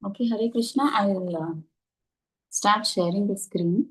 Okay, Hare Krishna. I will start sharing the screen.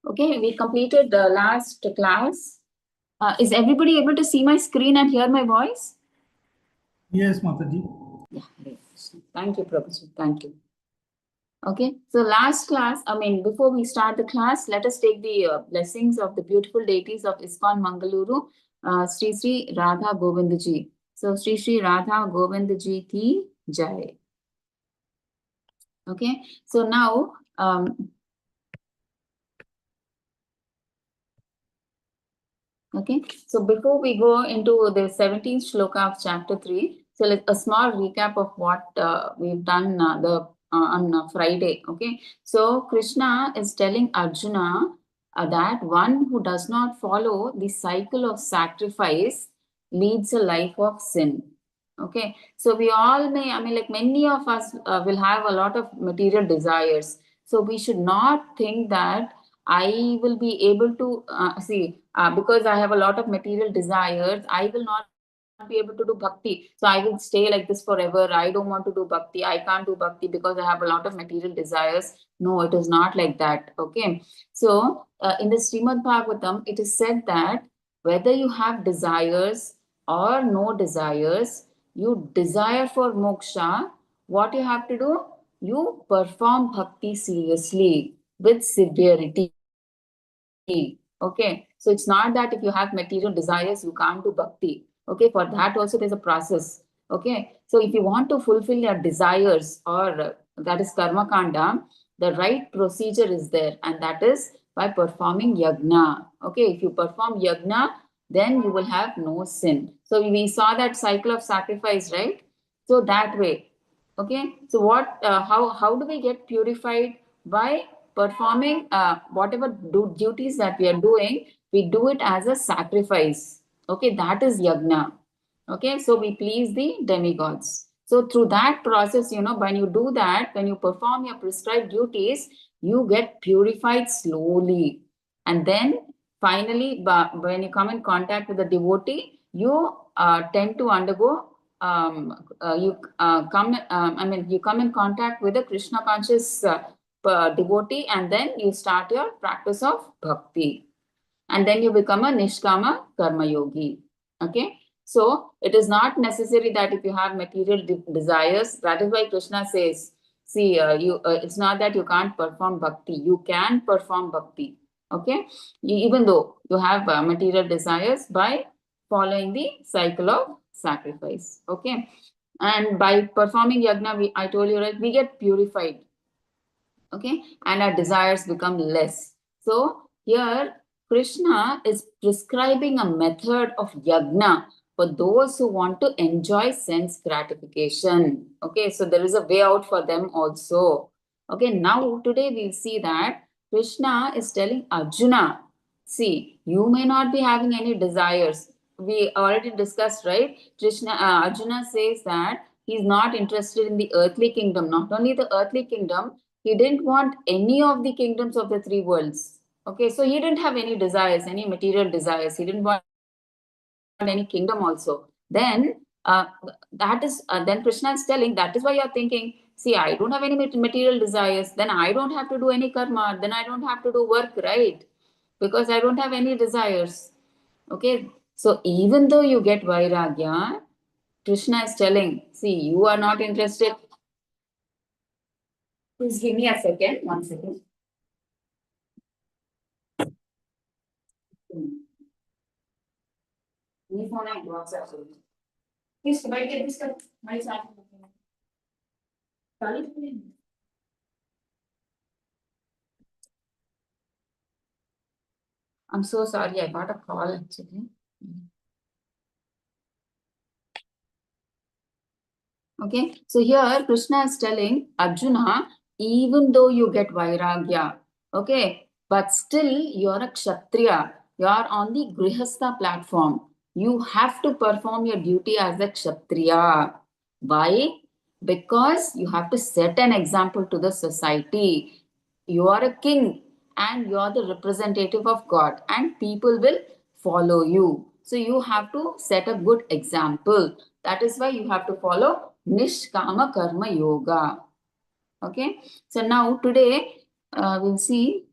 Okay, we completed the last class. Is everybody able to see my screen and hear my voice? Yes, Mataji. Yeah, Hare Krishna. Thank you, Professor. Thank you. Okay, so last class, before we start the class, let us take the blessings of the beautiful deities of ISKCON Mangaluru, Sri Radha Govinda ji. So, Sri Radha Govinda ji ki jai. Okay, so now, okay, so before we go into the 17th shloka of chapter 3, so a small recap of what we've done on Friday. Okay, so Krishna is telling Arjuna that one who does not follow the cycle of sacrifice leads a life of sin. Okay, so we all may, like many of us will have a lot of material desires. So we should not think that I will be able to because I have a lot of material desires, I will not be able to do bhakti. So I will stay like this forever. I don't want to do bhakti. I can't do bhakti because I have a lot of material desires. No, it is not like that. Okay. So in the Srimad Bhagavatam, it is said that whether you have desires or no desires, you desire for moksha, what you have to do? You perform bhakti seriously with severity. Okay, so it's not that if you have material desires, you can't do bhakti. Okay, for that also there's a process. Okay, so if you want to fulfill your desires, or that is karma kanda, the right procedure is there, and that is by performing yagna. Okay, if you perform yagna, then you will have no sin. So we saw that cycle of sacrifice, right? So that way. Okay, so what? How do we get purified? By performing whatever duties that we are doing, we do it as a sacrifice. Okay, that is yagna. Okay, so we please the demigods. So through that process, when you do that, when you perform your prescribed duties, you get purified slowly. And then finally, when you come in contact with the devotee, you tend to undergo you come in contact with a Krishna conscious devotee, and then you start your practice of bhakti, and then you become a nishkama karma yogi. Okay, so it is not necessary that if you have material desires, that is why Krishna says, see, it's not that you can't perform bhakti, you can perform bhakti. Okay, even though you have material desires, by following the cycle of sacrifice. Okay, and by performing yagna, I told you, right, we get purified. Okay, and our desires become less. So here Krishna is prescribing a method of yagna for those who want to enjoy sense gratification. Okay, so there is a way out for them also. Okay, now today we'll see that Krishna is telling Arjuna, see, you may not be having any desires. We already discussed, right? Arjuna says that he's not interested in the earthly kingdom. Not only the earthly kingdom, he didn't want any of the kingdoms of the three worlds. Okay, so he didn't have any desires, any material desires. He didn't want any kingdom also. Then then Krishna is telling, that is why you're thinking, see, I don't have any material desires, then I don't have to do any karma, then I don't have to do work, right? Because I don't have any desires. Okay, so even though you get vairagya, Krishna is telling, see, you are not interested. Please give me a second, 1 second. Ni phone hai, WhatsApp se. Please, बैठ के discuss. मैं साथ में. I'm so sorry, I got a call actually. Okay, so here Krishna is telling Arjuna, even though you get Vairagya, okay, but still you're a Kshatriya, you're on the Grihastha platform. You have to perform your duty as a Kshatriya. Why? Because you have to set an example to the society. You are a king and you are the representative of God, and people will follow you. So you have to set a good example. That is why you have to follow Nishkama Karma Yoga. Okay. So now today we'll see.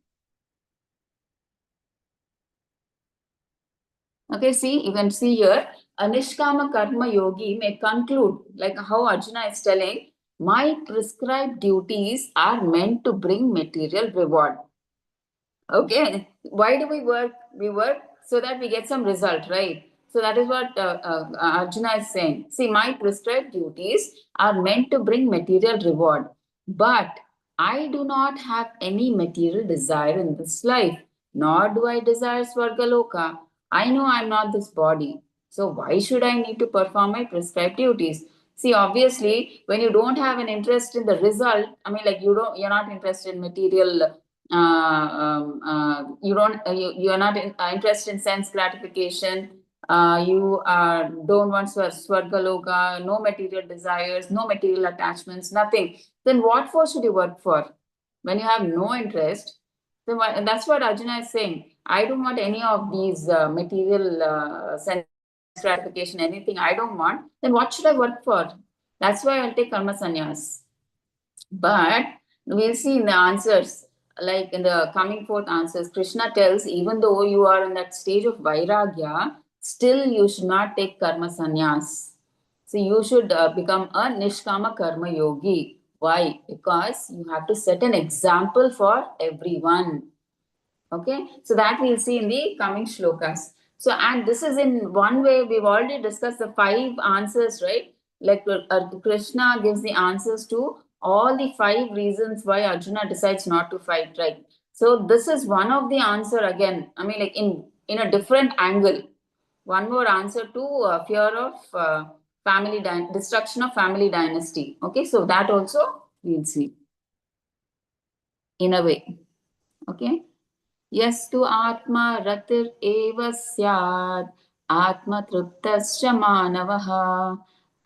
Okay, see, you can see here, a Nishkama Karma Yogi may conclude, like how Arjuna is telling, my prescribed duties are meant to bring material reward. Okay, why do we work? We work so that we get some result, right? So that is what Arjuna is saying. See, my prescribed duties are meant to bring material reward, but I do not have any material desire in this life, nor do I desire Swargaloka. I know I'm not this body. So why should I need to perform my prescribed duties? See, obviously, when you don't have an interest in the result, I mean, like you're not interested in material you are not interested in sense gratification, you don't want swargaloka, no material desires, no material attachments, nothing, then what for should you work for? When you have no interest, then that's what Arjuna is saying. I don't want any of these material sense gratification, anything I don't want, then what should I work for? That's why I'll take karma sannyas. But we'll see in the answers, like in the coming forth answers, Krishna tells, even though you are in that stage of Vairagya, still you should not take karma sannyas. So you should become a Nishkama Karma Yogi. Why? Because you have to set an example for everyone. Okay, so that we'll see in the coming shlokas. So, and this is in one way, we've already discussed the 5 answers, right? Like Krishna gives the answers to all the 5 reasons why Arjuna decides not to fight, right? So this is one of the answer again. I mean, like in a different angle. One more answer to fear of destruction of family dynasty. Okay, so that also we'll see in a way. Okay. यस्तु आत्मा रतिरेव स्यात् आत्मतृप्तश्च मानवः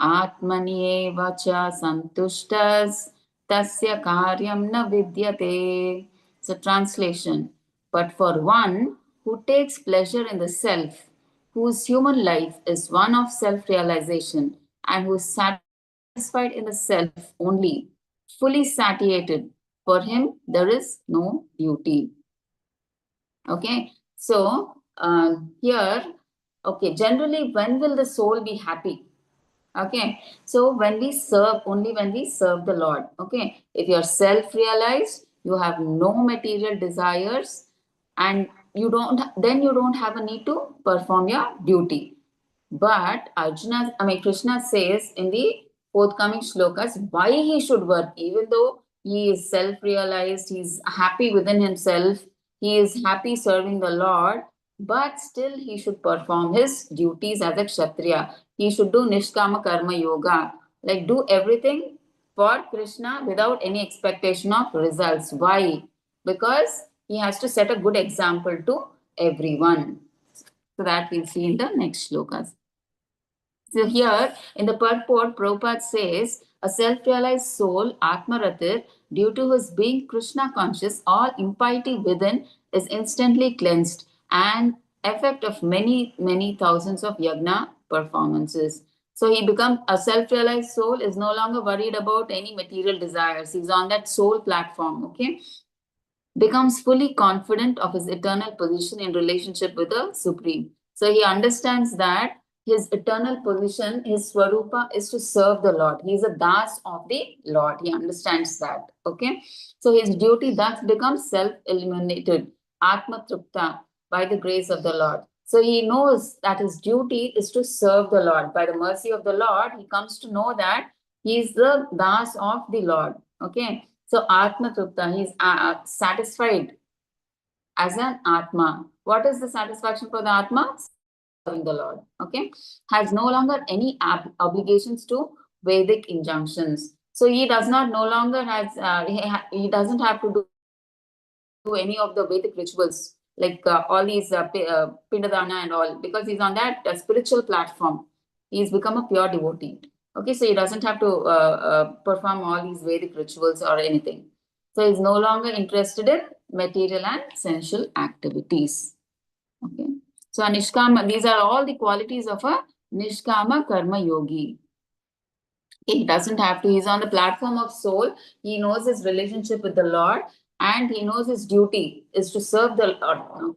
आत्मन्येव च सन्तुष्टस्तस्य कार्यं न विद्यते. So translation, but for one who takes pleasure in the self, whose human life is one of self-realization and who is satisfied in the self only, fully satiated, for him there is no beauty. Okay, so here, okay, generally, when will the soul be happy? Okay, so when we serve, only when we serve the Lord. Okay, if you're self-realized, you have no material desires, and then you don't have a need to perform your duty. But Krishna says in the forthcoming shlokas why he should work, even though he is self-realized, he's happy within himself, he is happy serving the Lord, but still he should perform his duties as a Kshatriya. He should do Nishkama Karma Yoga, like do everything for Krishna without any expectation of results. Why? Because he has to set a good example to everyone. So that we'll see in the next shlokas. So here in the purport, Prabhupada says, a self-realized soul, Atmaratir, due to his being Krishna conscious, all impiety within is instantly cleansed, and effect of many, many thousands of yagna performances. So he becomes a self-realized soul, is no longer worried about any material desires. He's on that soul platform, okay? Becomes fully confident of his eternal position in relationship with the Supreme. So he understands that his eternal position, his Swarupa is to serve the Lord. He is a Das of the Lord. He understands that. Okay. So his duty thus becomes self-eliminated, Atma Trupta, by the grace of the Lord. So he knows that his duty is to serve the Lord. By the mercy of the Lord, he comes to know that he is the Das of the Lord. Okay. So Atma Trupta, he is satisfied as an Atma. What is the satisfaction for the Atma? Serving the Lord. Okay. Has no longer any obligations to Vedic injunctions. So he does not no longer has, he doesn't have to do any of the Vedic rituals like all these Pindadana and all, because he's on that spiritual platform. He's become a pure devotee. Okay, so he doesn't have to perform all these Vedic rituals or anything. So he's no longer interested in material and sensual activities. Okay, so Nishkama, these are all the qualities of a Nishkama Karma Yogi. He doesn't have to, he's on the platform of soul. He knows his relationship with the Lord, and he knows his duty is to serve the Lord.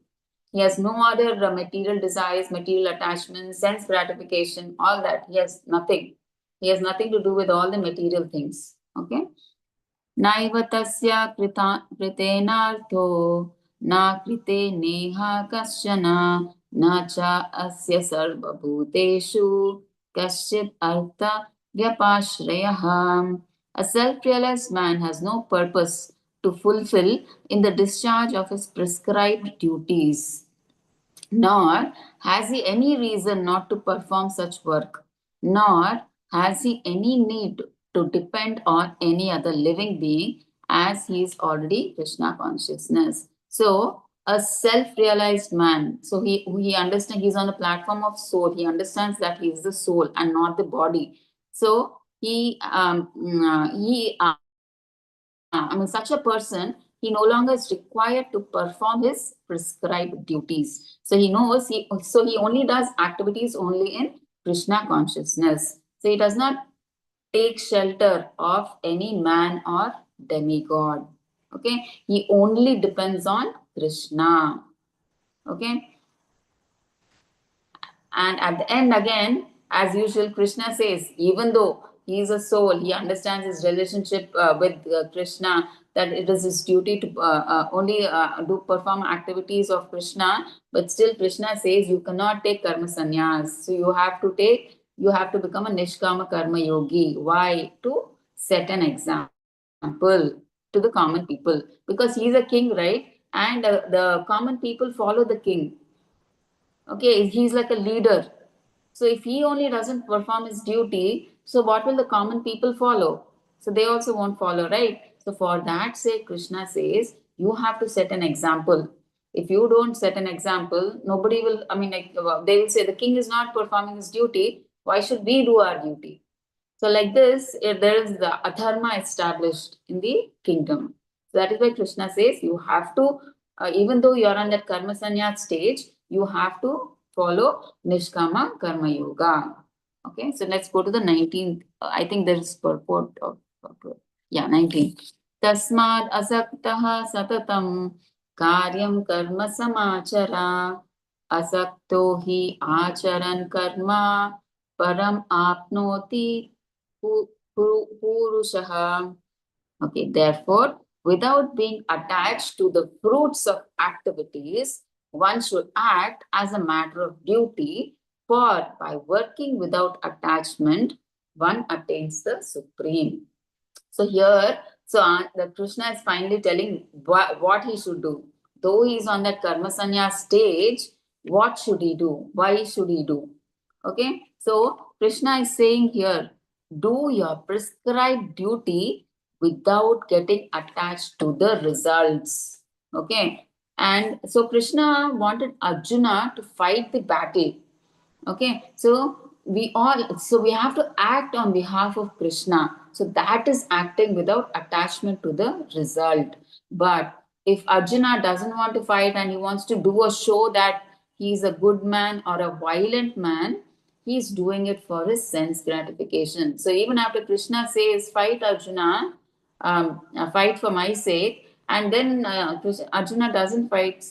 He has no other material desires, material attachments, sense gratification, all that. He has nothing. He has nothing to do with all the material things. Okay. Naiva tasya kritenartho na krite neha kasyana na cha asya sarva bhuteshu kasyit artha vyapashrayaham. A self-realized man has no purpose to fulfill in the discharge of his prescribed duties, nor has he any reason not to perform such work, nor has he any need to depend on any other living being, as he is already Krishna consciousness. So, a self-realized man, so he understands, he's on a platform of soul. He understands that he is the soul and not the body. So such a person, he no longer is required to perform his prescribed duties. So he knows he only does activities only in Krishna consciousness. So he does not take shelter of any man or demigod. Okay, he only depends on Krishna. Okay, and at the end, again, as usual, Krishna says, even though he is a soul, he understands his relationship with Krishna, that it is his duty to only do perform activities of Krishna, but still Krishna says you cannot take karma sannyas. So you have to become a Nishkama Karma Yogi. Why? To set an example to the common people. Because he is a king, right? And the common people follow the king. Okay, he's like a leader. So if he only doesn't perform his duty, so what will the common people follow? So they also won't follow, right? So for that sake, Krishna says, you have to set an example. If you don't set an example, nobody will, they will say the king is not performing his duty. Why should we do our duty? So like this, there is the adharma established in the kingdom. So that is why Krishna says you have to, even though you are on that karma sannyas stage, you have to follow Nishkama Karma Yoga. Okay, so let's go to the 19th. I think there is purport of, 19th. Tasmad asaktaha satatam karyam karma samachara asakto hi acharan karma param apnoti purushaha. Okay, therefore, without being attached to the fruits of activities, one should act as a matter of duty, for by working without attachment, one attains the supreme. So here, the Krishna is finally telling what he should do. though he is on that karma sannyas stage, what should he do? Why should he do? Okay, so Krishna is saying here, do your prescribed duty without getting attached to the results. Okay, and so Krishna wanted Arjuna to fight the battle. Okay, so we have to act on behalf of Krishna. So that is acting without attachment to the result. But if Arjuna doesn't want to fight and he wants to do a show that he's a good man or a violent man, he's doing it for his sense gratification. So even after Krishna says, fight Arjuna, fight for my sake, and then Arjuna doesn't fight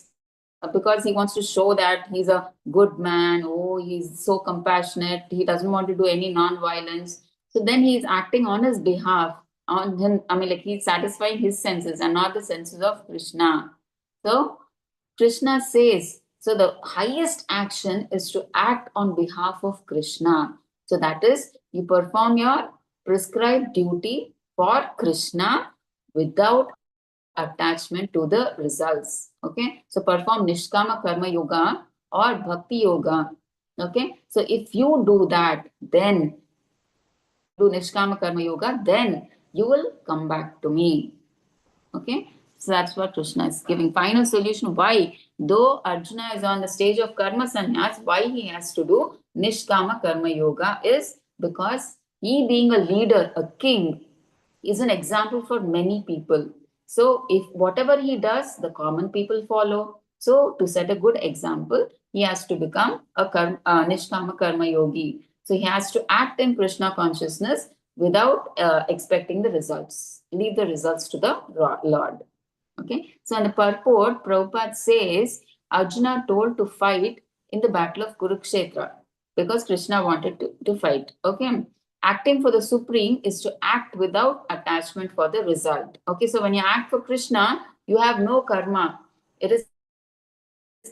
because he wants to show that he's a good man. Oh, he's so compassionate. He doesn't want to do any non-violence. So then he's acting on his behalf. On him, I mean, like he's satisfying his senses and not the senses of Krishna. So Krishna says, so the highest action is to act on behalf of Krishna. So that is, you perform your prescribed duty for Krishna without attachment to the results. Okay, so perform Nishkama Karma Yoga or Bhakti Yoga. Okay, so if you do that, then do Nishkama Karma Yoga, then you will come back to me. Okay, so that's what Krishna is giving. Final solution why, though Arjuna is on the stage of Karma Sannyas, why he has to do Nishkama Karma Yoga is because he, being a leader, a king, is an example for many people. So if whatever he does, the common people follow. So to set a good example, he has to become a Nishkama Karma Yogi. So he has to act in Krishna consciousness without expecting the results. Leave the results to the Lord. Okay. So in the purport, Prabhupada says Arjuna told to fight in the battle of Kurukshetra because Krishna wanted to fight. Okay. Acting for the Supreme is to act without attachment for the result. Okay. So when you act for Krishna, you have no karma. It is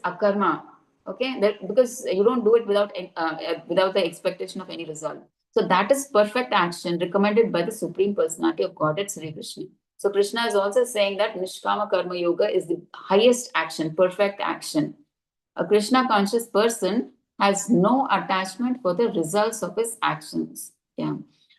akarma. Okay. That because you don't do it without the expectation of any result. So that is perfect action recommended by the Supreme Personality of Godhead, Sri Krishna. So Krishna is also saying that Nishkama Karma Yoga is the highest action, perfect action. A Krishna conscious person has no attachment for the results of his actions. Yeah.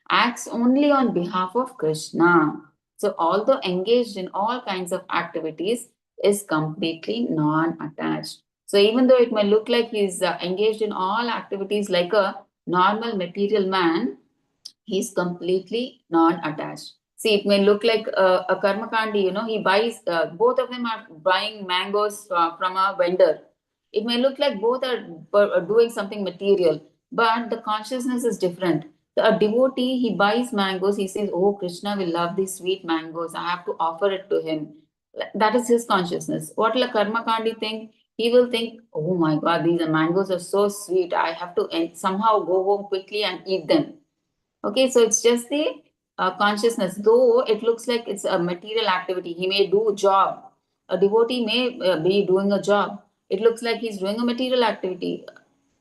Acts only on behalf of Krishna. So although engaged in all kinds of activities, is completely non-attached. So even though it may look like he's engaged in all activities like a normal material man, he's completely non-attached. See, it may look like a karmakandi, he buys, both of them are buying mangoes from a vendor. It may look like both are doing something material, but the consciousness is different. A devotee, he buys mangoes, he says, oh, Krishna will love these sweet mangoes, I have to offer it to him. That is his consciousness. What will a karmakandi think? He will think, oh my God, these mangoes are so sweet, I have to somehow go home quickly and eat them. Okay, so it's just the consciousness. Though it looks like it's a material activity, he may do a job. A devotee may be doing a job. It looks like he's doing a material activity.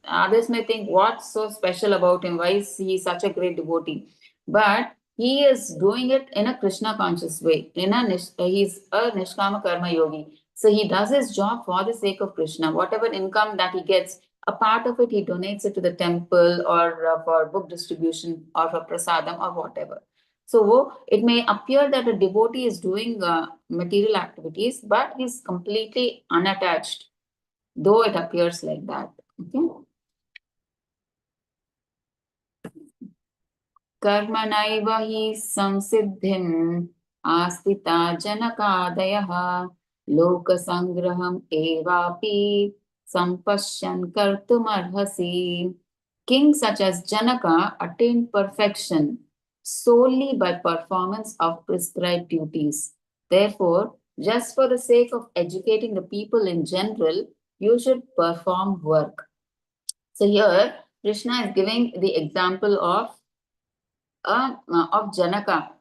Others may think, what's so special about him? Why is he such a great devotee? But he is doing it in a Krishna conscious way. He's a Nishkama Karma Yogi. So he does his job for the sake of Krishna. Whatever income that he gets, a part of it he donates it to the temple or for book distribution or for prasadam or whatever. So it may appear that a devotee is doing material activities, but he's completely unattached, though it appears like that. Okay. कर्मणैव हि संसिद्धिम् आस्थिता जनकादयः लोकसंग्रहम् एवापि sampashyan kartumarhasi. Kings such as Janaka attained perfection solely by performance of prescribed duties. Therefore, just for the sake of educating the people in general, you should perform work. So here, Krishna is giving the example of Janaka,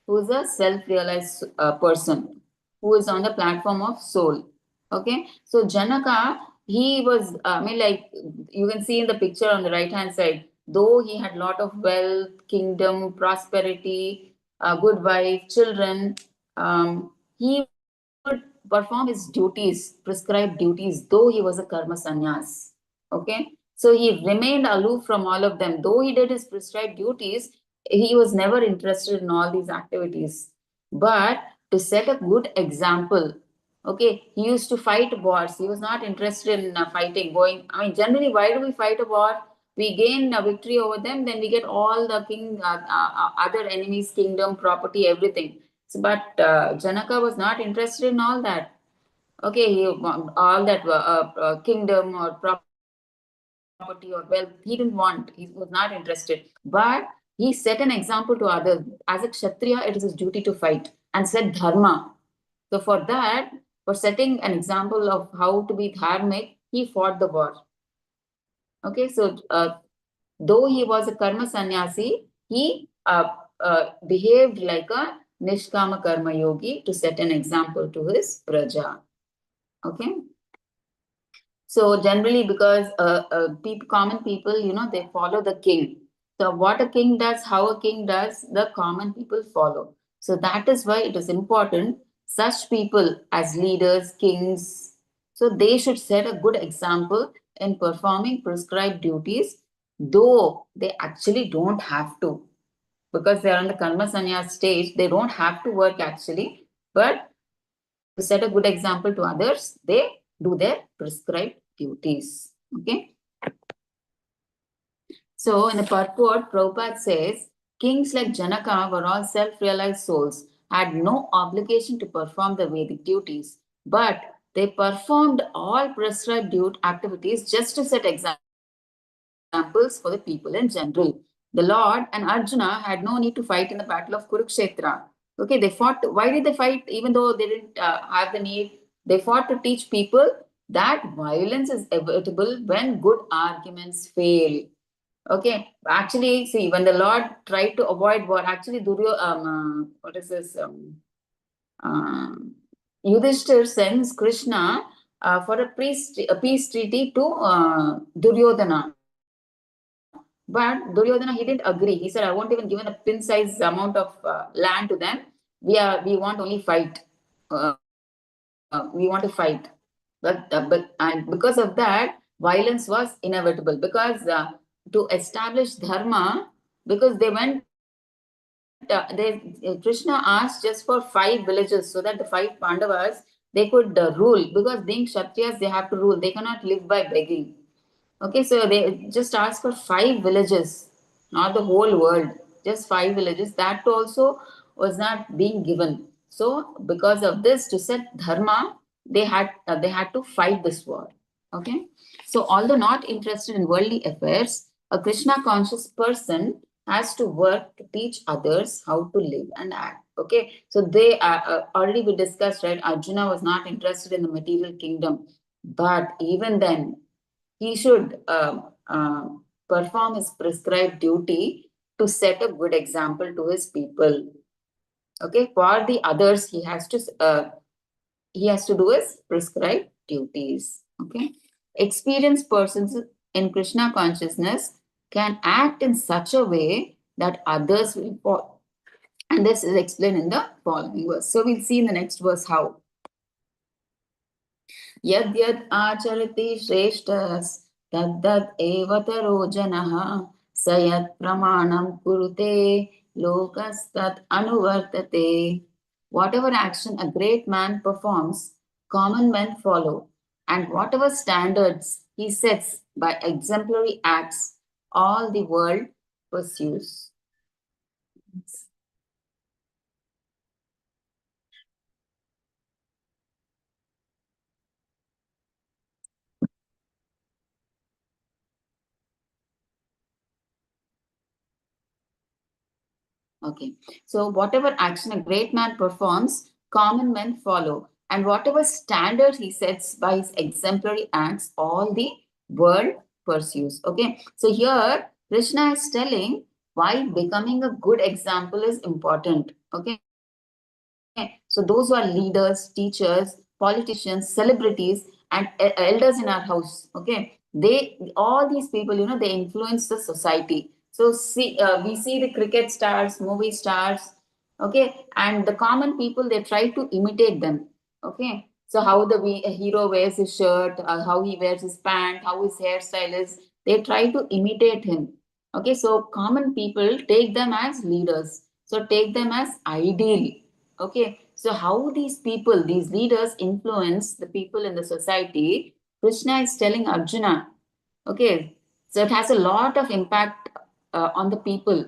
who is a self-realized person, who is on the platform of soul. Okay, so Janaka, he was, like you can see in the picture on the right-hand side, though he had a lot of wealth, kingdom, prosperity, good wife, children, he would perform his duties, prescribed duties, though he was a karma sannyas. Okay. So he remained aloof from all of them. Though he did his prescribed duties, he was never interested in all these activities. But to set a good example, okay, he used to fight wars. He was not interested in fighting, generally, why do we fight a war? We gain a victory over them, then we get all the other enemies' kingdom, property, everything. So, but Janaka was not interested in all that. Okay, all that kingdom or property or wealth, he didn't want. He was not interested. But he set an example to others. As a Kshatriya, it is his duty to fight and set dharma. So for that, for setting an example of how to be dharmic, he fought the war. Okay, so though he was a karma sannyasi, he behaved like a nishkama karma yogi to set an example to his praja. Okay. So generally, because common people, they follow the king. So what a king does, how a king does, the common people follow. So that is why it is important. Such people as leaders, kings, so they should set a good example in performing prescribed duties, though they actually don't have to, because they are on the karma sannyas stage. They don't have to work actually, but to set a good example to others, they do their prescribed duties. Okay. So in the purport, Prabhupada says, kings like Janaka were all self-realized souls, had no obligation to perform the Vedic duties, but they performed all prescribed activities just to set examples for the people in general. The Lord and Arjuna had no need to fight in the battle of Kurukshetra. Okay, they fought. Why did they fight? Even though they didn't have the need, they fought to teach people that violence is inevitable when good arguments fail. Okay, actually, see, when the Lord tried to avoid war, actually, what is this? Yudhishthir sends Krishna for a peace treaty to Duryodhana. But Duryodhana, he didn't agree. He said, I won't even give a pin-size amount of land to them. We want only fight. We want to fight. And because of that, violence was inevitable. Because to establish dharma, because they went, Krishna asked just for 5 villages so that the 5 Pandavas, they could rule. Because being Kshatriyas, they have to rule. They cannot live by begging. Okay, so they just asked for 5 villages, not the whole world, just 5 villages. That also was not being given. So, because of this, to set dharma, they had to fight this war. Okay, so although not interested in worldly affairs, a Krishna conscious person has to work to teach others how to live and act. Okay, so they already we discussed, right? Arjuna was not interested in the material kingdom, but even then he should perform his prescribed duty to set a good example to his people. Okay, for the others, he has to do his prescribed duties. Okay, experienced persons in Krishna consciousness can act in such a way that others will follow. And this is explained in the following verse. So we'll see in the next verse how. Yad yad acharati shreshtas तद्दत् एव तरो जनः स यत् pramanam kurute lokastat anuvartate. Whatever action a great man performs, common men follow, and whatever standards he sets by exemplary acts, all the world pursues. Okay, so whatever action a great man performs, common men follow. And whatever standard he sets by his exemplary acts, all the world pursues. Okay, so here Krishna is telling why becoming a good example is important. Okay, so those who are leaders, teachers, politicians, celebrities, and elders in our house, okay, all these people, they influence the society. So we see the cricket stars, movie stars, okay, and the common people, they try to imitate them, okay. So how the hero wears his shirt, how he wears his pant, how his hairstyle is, they try to imitate him. Okay, so common people take them as leaders. So take them as ideal. Okay, so how these people, these leaders influence the people in the society, Krishna is telling Arjuna. Okay, so it has a lot of impact on the people,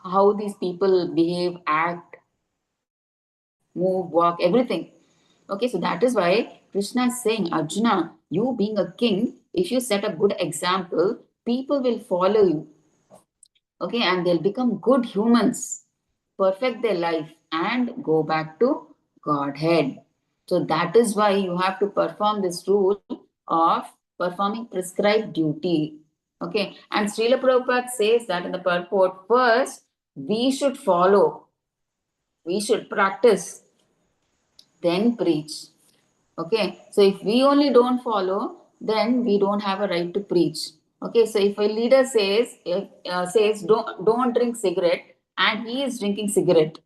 how these people behave, act, move, walk, everything. Okay, so that is why Krishna is saying, Arjuna, you being a king, if you set a good example, people will follow you. Okay, and they'll become good humans, perfect their life, and go back to Godhead. So that is why you have to perform this rule of performing prescribed duty. Okay, and Srila Prabhupada says that in the purport, first we should follow, we should practice, then preach. Okay, so if we only don't follow, then we don't have a right to preach. Okay, so if a leader says don't drink cigarette, and he is drinking cigarette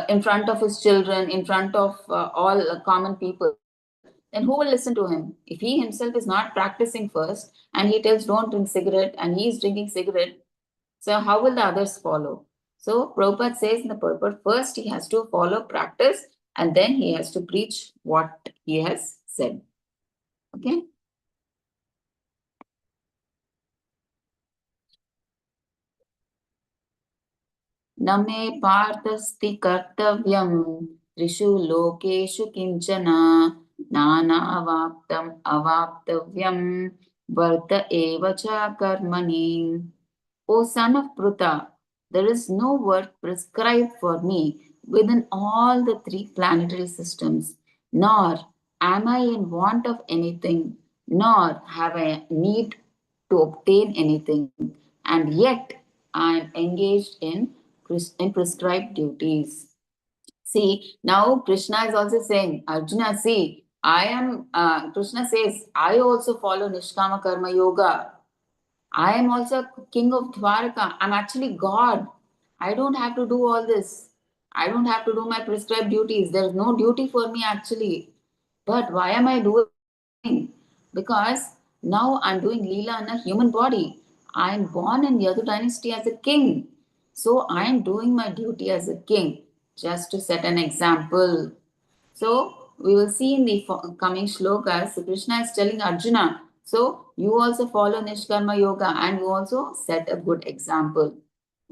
in front of his children, in front of all common people, then who will listen to him? If he himself is not practicing first and he tells don't drink cigarette and he is drinking cigarette, so how will the others follow? So Prabhupada says in the purport, first he has to follow practice and then he has to preach what he has said. Okay. न मे पार्थस्ति कर्तव्यं त्रिषु लोकेषु किञ्चन नानावाप्तम् अवाप्तव्यं वर्त एव च कर्मणि. O son of Pruta, there is no work prescribed for me within all the three planetary systems, nor am I in want of anything, nor have I need to obtain anything, and yet I am engaged in prescribed duties. See, now Krishna is also saying, Arjuna, see, Krishna says, I also follow Nishkama Karma Yoga. I am also king of Dwarka. I'm actually God. I don't have to do all this. I don't have to do my prescribed duties. There is no duty for me actually. But why am I doing? Because now I'm doing Leela in a human body. I am born in Yadu dynasty as a king. So I am doing my duty as a king just to set an example. So we will see in the coming shlokas, Krishna is telling Arjuna, so you also follow Nishkarma Yoga and you also set a good example.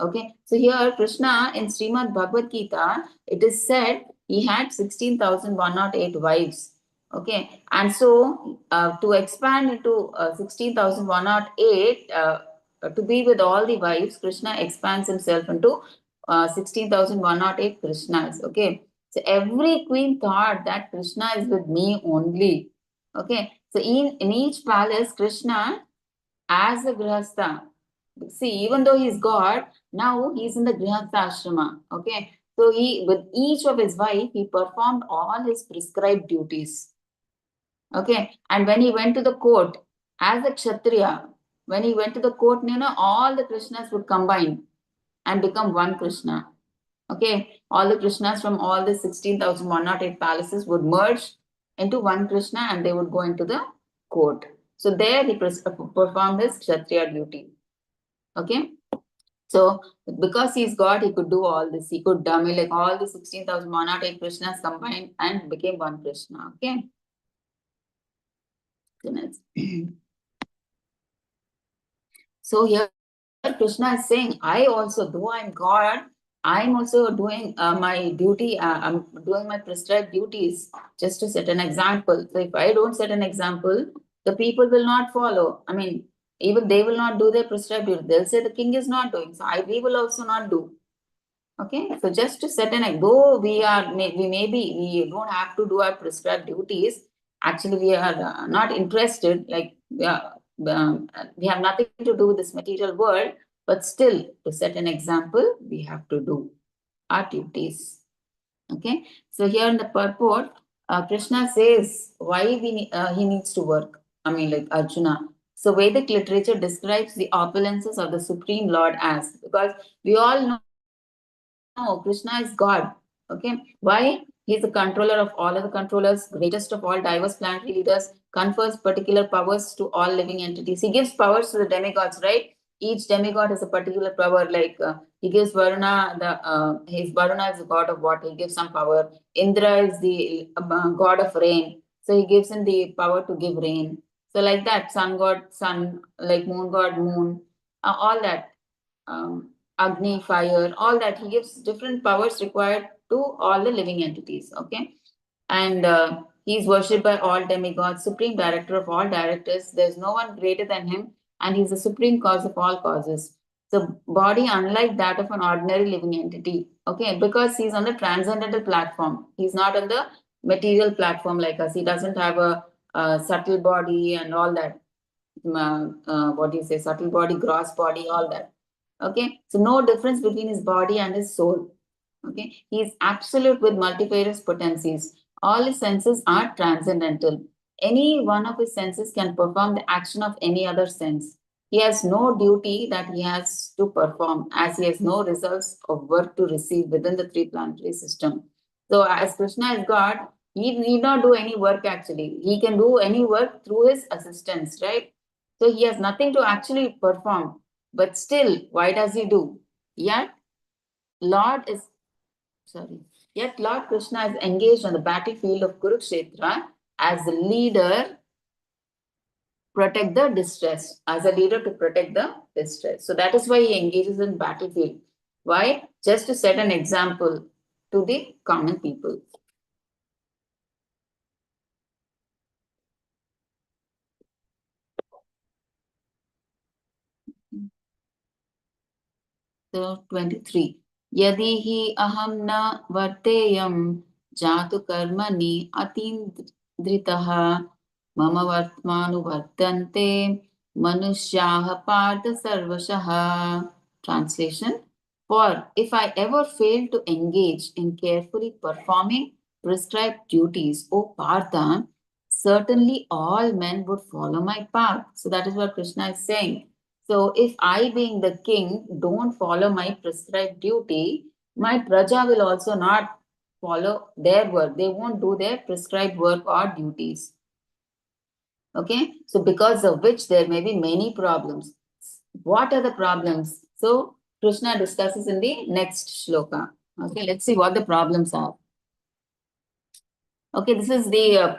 Okay, so here Krishna in Srimad Bhagavad Gita, it is said he had 16,108 wives. Okay, and so to expand into 16,108, to be with all the wives, Krishna expands himself into 16,108 Krishnas. Okay, so every queen thought that Krishna is with me only. Okay, so in each palace, Krishna as a grihastha. See, even though he's God, now he's in the grihastha ashrama. Okay, so he with each of his wife, he performed all his prescribed duties. Okay, and when he went to the court as a kshatriya, when he went to the court, all the Krishnas would combine and become one Krishna. Okay, all the Krishnas from all the 16,108 palaces would merge into one Krishna and they would go into the court. So there he performed his Kshatriya duty. Okay, so because he's God, he could do all this. He could like all the 16,108 Krishnas combined and became one Krishna. Okay. So here Krishna is saying, I also, though I'm God, I'm also doing my duty. I'm doing my prescribed duties just to set an example. So if I don't set an example, the people will not follow. I mean, even they will not do their prescribed duty. They'll say the king is not doing. So we will also not do. Okay, so just to set an, though we don't have to do our prescribed duties. Actually, we are not interested. Like we have nothing to do with this material world. But still, to set an example, we have to do our duties. Okay, so here in the purport, Krishna says why he needs to work. I mean, like Arjuna. So Vedic literature describes the opulences of the Supreme Lord as, because we all know Krishna is God. Okay, why? He is the controller of all other controllers, greatest of all diverse planetary leaders, confers particular powers to all living entities. He gives powers to the demigods, right? Each demigod has a particular power. Like he gives Varuna, his Varuna is the god of water. He gives some power. Indra is the god of rain, so he gives him the power to give rain. So like that, sun god, sun, like moon god, moon, all that. Agni, fire, all that. He gives different powers required to all the living entities. Okay. And he is worshipped by all demigods, supreme director of all directors. There's no one greater than him, and he's the supreme cause of all causes. So body, unlike that of an ordinary living entity, okay, because he's on the transcendental platform. He's not on the material platform like us. He doesn't have a subtle body and all that. What do you say? Subtle body, gross body, all that. Okay, so no difference between his body and his soul. Okay, he is absolute with multifarious potencies. All his senses are transcendental. Any one of his senses can perform the action of any other sense. He has no duty that he has to perform, as he has no results of work to receive within the three planetary system. So as Krishna is God, he need not do any work actually. He can do any work through his assistants, right? So he has nothing to actually perform. But still, why does he do? Yet Lord is sorry. Yet Lord Krishna is engaged on the battlefield of Kurukshetra as the leader, protect the distress, as a leader to protect the distress. So that is why he engages in battlefield. Why? Just to set an example to the common people. So 23. Yadi hi aham na varteyam jatu karmani atindritaha mama vartmanu vartante manushyaha partha sarvashaha. Translation. For if I ever fail to engage in carefully performing prescribed duties, O Partha, certainly all men would follow my path. So that is what Krishna is saying. So if I, being the king, don't follow my prescribed duty, my praja will also not follow their work. They won't do their prescribed work or duties. Okay, so because of which there may be many problems. What are the problems? So Krishna discusses in the next shloka. Okay, let's see what the problems are. Okay, this is the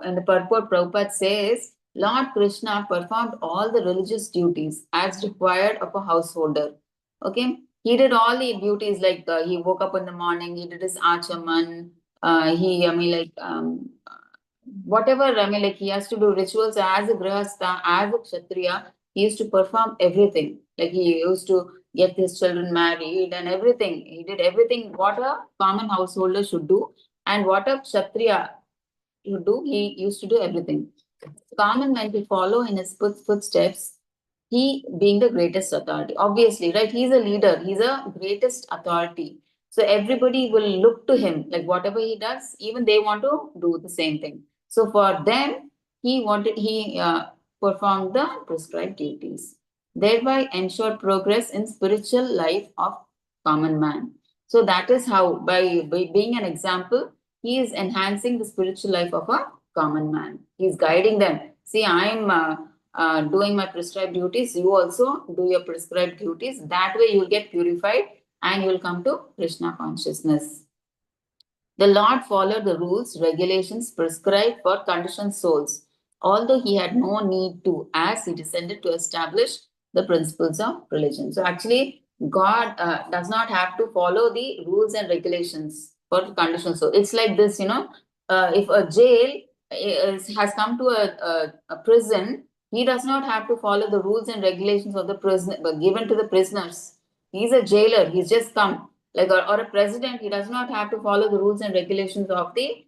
and the purport. Prabhupada says Lord Krishna performed all the religious duties as required of a householder. Okay, he did all the duties like he woke up in the morning, he did his achaman, whatever, like he has to do rituals as a grihastha, as a kshatriya, he used to perform everything. Like he used to get his children married and everything. He did everything what a common householder should do and what a kshatriya should do. He used to do everything. Common men to follow in his footsteps, he being the greatest authority. Obviously, right? He's a leader, he's a greatest authority. So everybody will look to him, like whatever he does, even they want to do the same thing. So for them, he performed the prescribed duties, thereby ensured progress in spiritual life of common man. So that is how, by being an example, he is enhancing the spiritual life of a common man. He is guiding them. See, I'm doing my prescribed duties. You also do your prescribed duties. That way, you'll get purified and you'll come to Krishna consciousness. The Lord followed the rules, regulations prescribed for conditioned souls, although he had no need to, as he descended to establish the principles of religion. So actually, God does not have to follow the rules and regulations for conditioned souls. It's like this, if a jail has come to a prison, he does not have to follow the rules and regulations of the prison given to the prisoners. He's a jailer. He's just come like or a president, he does not have to follow the rules and regulations of the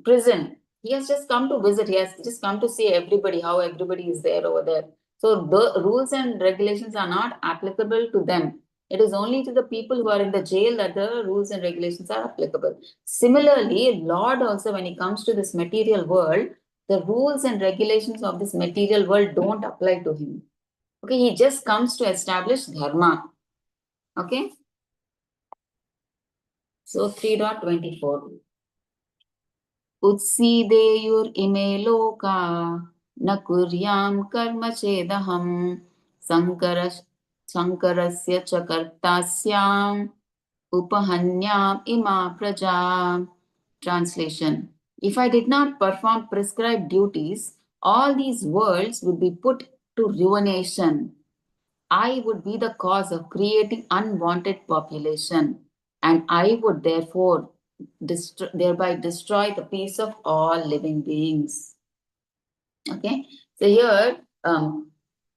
prison. He has just come to visit. He has just come to see everybody, how everybody is there over there. So the rules and regulations are not applicable to them. It is only to the people who are in the jail that the rules and regulations are applicable. Similarly, Lord also, when he comes to this material world, the rules and regulations of this material world don't apply to him. Okay, he just comes to establish dharma. Okay. So 3.24. Utsideyur ime loka na kuryam karma chedaham sankarasya chakartasyam upahanyam ima praja. Translation. If I did not perform prescribed duties, all these worlds would be put to ruination. I would be the cause of creating unwanted population, and I would therefore thereby destroy the peace of all living beings. Okay, so here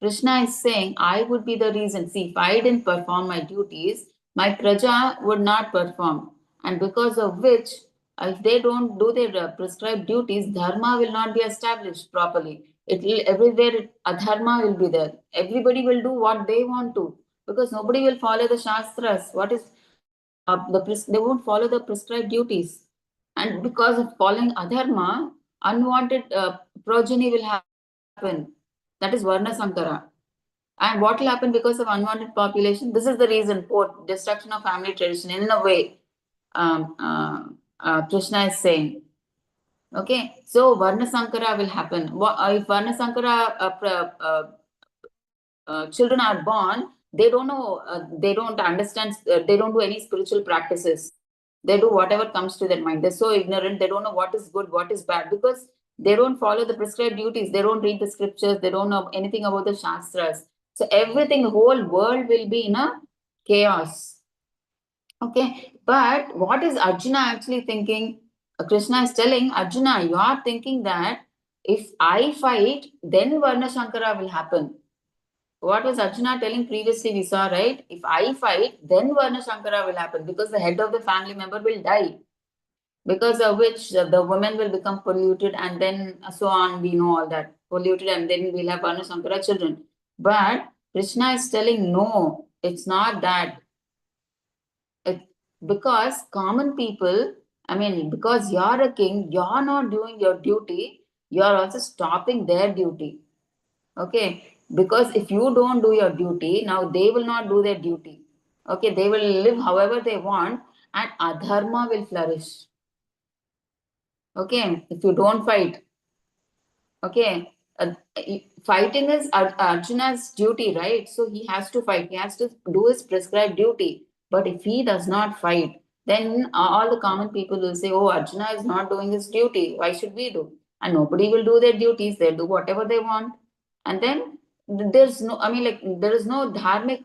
Krishna is saying, I would be the reason. See, if I didn't perform my duties, my praja would not perform, and because of which, if they don't do their prescribed duties, dharma will not be established properly. It will everywhere adharma will be there. Everybody will do what they want to because nobody will follow the shastras. What is they won't follow the prescribed duties, and because of following adharma, unwanted progeny will happen. That is Varna Sankara. And what will happen because of unwanted population? This is the reason for destruction of family tradition. In a way, Krishna is saying. Okay, so Varna Sankara will happen. If Varna Sankara children are born, they don't know, they don't understand, they don't do any spiritual practices. They do whatever comes to their mind. They're so ignorant, they don't know what is good, what is bad, because they don't follow the prescribed duties. They don't read the scriptures, they don't know anything about the Shastras. So everything, the whole world will be in a chaos. Okay, but what is Arjuna actually thinking? Krishna is telling Arjuna, you are thinking that if I fight, then Varna Shankara will happen. What was Arjuna telling previously? We saw, right? If I fight, then Varna Shankara will happen because the head of the family member will die, because of which the women will become polluted, and then so on. We know all that polluted, and then we'll have Varna Shankara children. But Krishna is telling, no, it's not that. It, because common people, I mean, because you're a king, you're not doing your duty, you're also stopping their duty. Okay, because if you don't do your duty, now they will not do their duty. Okay, they will live however they want, and adharma will flourish. Okay, if you don't fight. Okay, fighting is Arjuna's duty, right? So he has to fight. He has to do his prescribed duty. But if he does not fight, then all the common people will say, "Oh, Arjuna is not doing his duty. Why should we do?" And nobody will do their duties. They'll do whatever they want, and then there's no. I mean, like there is no dharmic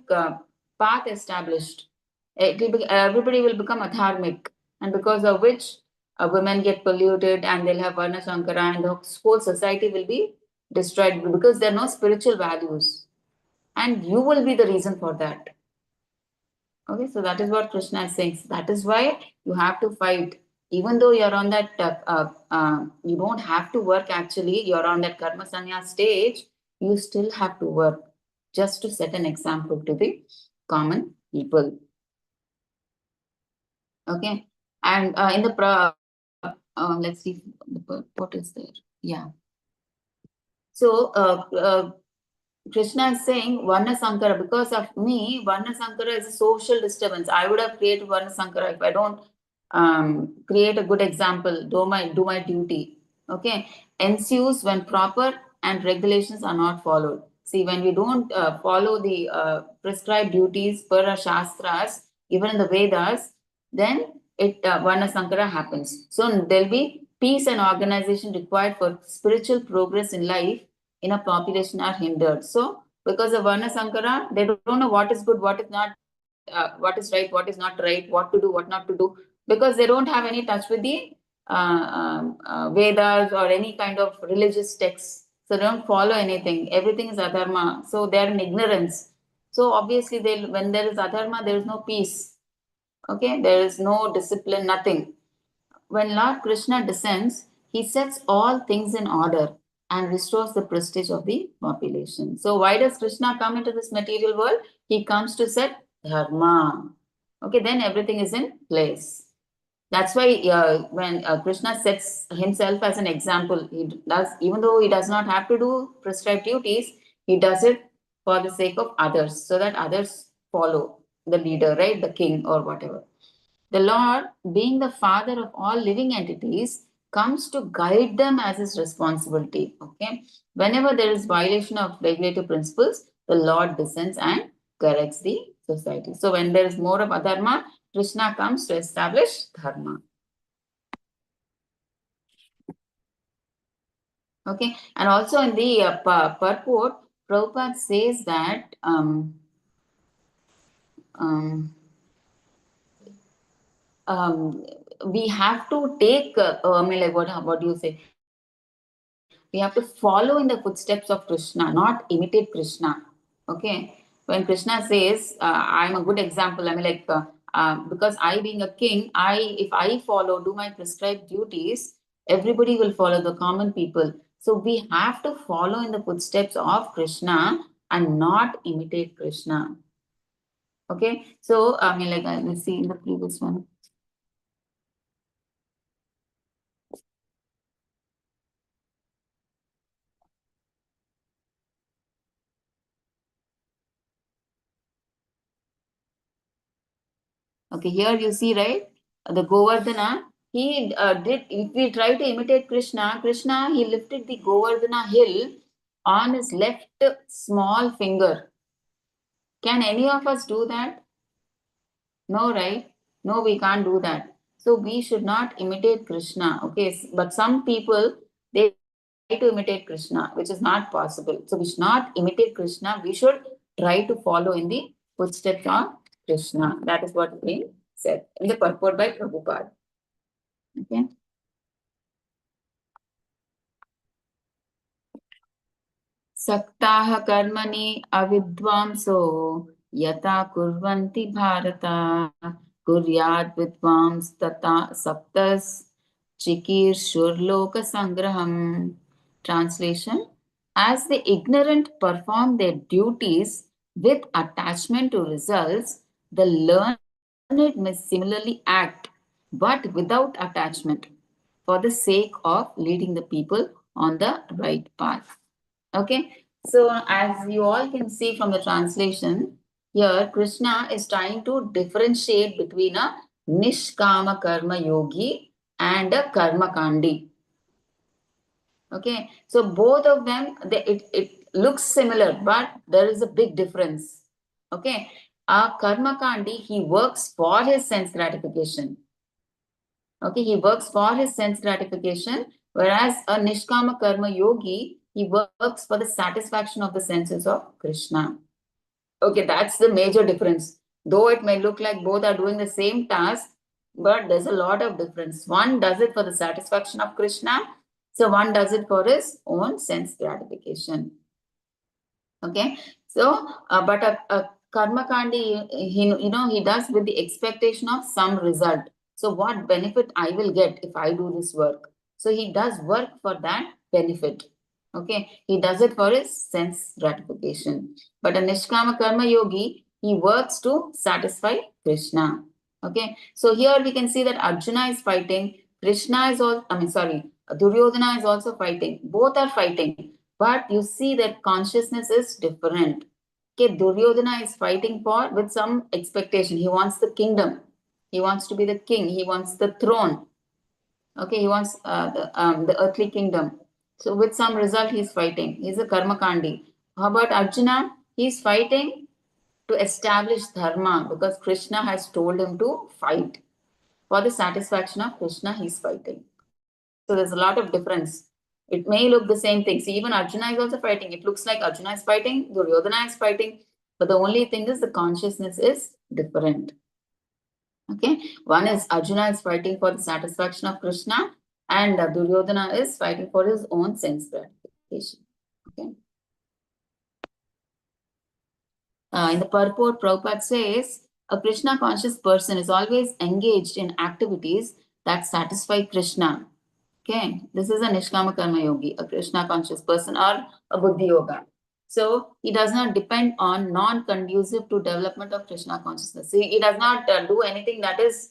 path established. Everybody will become adharmic, and because of which women get polluted, and they'll have Varna Shankara, and the whole society will be destroyed because there are no spiritual values. And you will be the reason for that. Okay, so that is what Krishna is saying. That is why you have to fight. Even though you're on that, you don't have to work actually, you're on that karma sanya stage, you still have to work just to set an example to the common people. Okay, and in the let's see what is there. Yeah. So Krishna is saying Varna Sankara, because of me, Varna Sankara is a social disturbance. I would have created Varna Sankara if I don't create a good example, do my duty. Okay, ensues when proper and regulations are not followed. See, when we don't follow the prescribed duties per our Shastras, even in the Vedas, then it Varna Sankara happens. So there'll be peace and organization required for spiritual progress in life in a population are hindered. So because of Varna Sankara, they don't know what is good, what is not, what is right, what is not right, what to do, what not to do, because they don't have any touch with the Vedas or any kind of religious texts. So they don't follow anything. Everything is adharma. So they are in ignorance. So obviously, when there is adharma, there is no peace. Okay, there is no discipline, nothing. When Lord Krishna descends, he sets all things in order and restores the prestige of the population. So why does Krishna come into this material world? He comes to set dharma. Okay, then everything is in place. That's why when Krishna sets himself as an example, he does, even though he does not have to do prescribed duties, he does it for the sake of others, so that others follow the leader, right? The king or whatever. The Lord, being the father of all living entities, comes to guide them as his responsibility. Okay. Whenever there is violation of regulative principles, the Lord descends and corrects the society. So when there is more of adharma, Krishna comes to establish dharma. Okay. And also in the purport, Prabhupada says that we have to take, I mean, like what do you say? We have to follow in the footsteps of Krishna, not imitate Krishna. Okay. When Krishna says, I'm a good example, I mean, like, because I being a king, if I follow, do my prescribed duties, everybody will follow, the common people. So we have to follow in the footsteps of Krishna and not imitate Krishna. Okay. So, I mean, like, let's see in the previous one. Okay, here you see, right? The Govardhana, he if we try to imitate Krishna, he lifted the Govardhana hill on his left small finger. Can any of us do that? No, right? No, we can't do that. So we should not imitate Krishna. Okay, but some people, they try to imitate Krishna, which is not possible. So we should not imitate Krishna. We should try to follow in the footsteps of Krishna. That is what is being said in the purport by Prabhupada. Okay. Saktaha karmani avidvamso yata kurvanti bharata kuryat vidvams tata saptas chikir shurloka sangraham. Translation: as the ignorant perform their duties with attachment to results, the learned may similarly act, but without attachment, for the sake of leading the people on the right path. Okay, so as you all can see from the translation, here Krishna is trying to differentiate between a Nishkama Karma Yogi and a Karma Kandi. Okay, so both of them, it looks similar, but there is a big difference. Okay, a Karma Kandi, he works for his sense gratification. Okay, he works for his sense gratification, whereas a Nishkama Karma Yogi, he works for the satisfaction of the senses of Krishna. Okay, that's the major difference. Though it may look like both are doing the same task, but there's a lot of difference. One does it for the satisfaction of Krishna, so one does it for his own sense gratification. Okay, so but a Karma Kandi, he does with the expectation of some result. So what benefit I will get if I do this work? So he does work for that benefit. Okay, he does it for his sense gratification. But a Nishkama Karma Yogi, he works to satisfy Krishna. Okay, so here we can see that Arjuna is fighting, Krishna is also, Duryodhana is also fighting. Both are fighting, but you see that consciousness is different. Okay, Duryodhana is fighting for with some expectation. He wants the kingdom. He wants to be the king. He wants the throne. Okay, he wants the earthly kingdom. So with some result, he's fighting. He's a karma kandi. How about Arjuna? He's fighting to establish dharma because Krishna has told him to fight. For the satisfaction of Krishna, he's fighting. So there's a lot of difference. It may look the same thing. See, even Arjuna is also fighting. It looks like Arjuna is fighting, Duryodhana is fighting. But the only thing is the consciousness is different. Okay, one is Arjuna is fighting for the satisfaction of Krishna, and Duryodhana is fighting for his own sense gratification. Okay. In the purport, Prabhupada says, a Krishna conscious person is always engaged in activities that satisfy Krishna. Okay, this is a Nishkama Karma Yogi, a Krishna conscious person, or a Buddhi Yoga. So he does not depend on non-conducive to development of Krishna consciousness. He does not do anything that is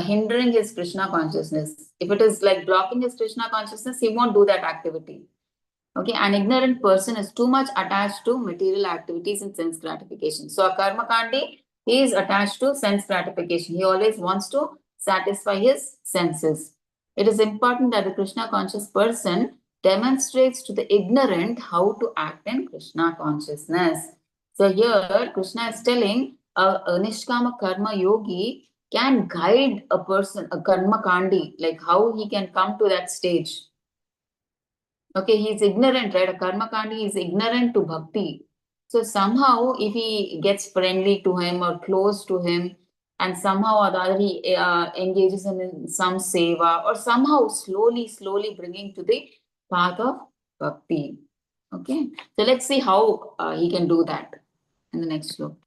hindering his Krishna consciousness. If it is like blocking his Krishna consciousness, he won't do that activity. Okay, an ignorant person is too much attached to material activities and sense gratification. So a Karma Kandi, he is attached to sense gratification. He always wants to satisfy his senses. It is important that the Krishna conscious person demonstrates to the ignorant how to act in Krishna consciousness. So here Krishna is telling a Nishkama Karma Yogi can guide a person, a Karma Kandi, like how he can come to that stage. Okay, he is ignorant, right? A Karma Kandi is ignorant to Bhakti. So somehow if he gets friendly to him or close to him, and somehow or the other he engages in some seva, or somehow slowly bringing to the path of Bhakti. Okay, so let's see how he can do that in the next slope.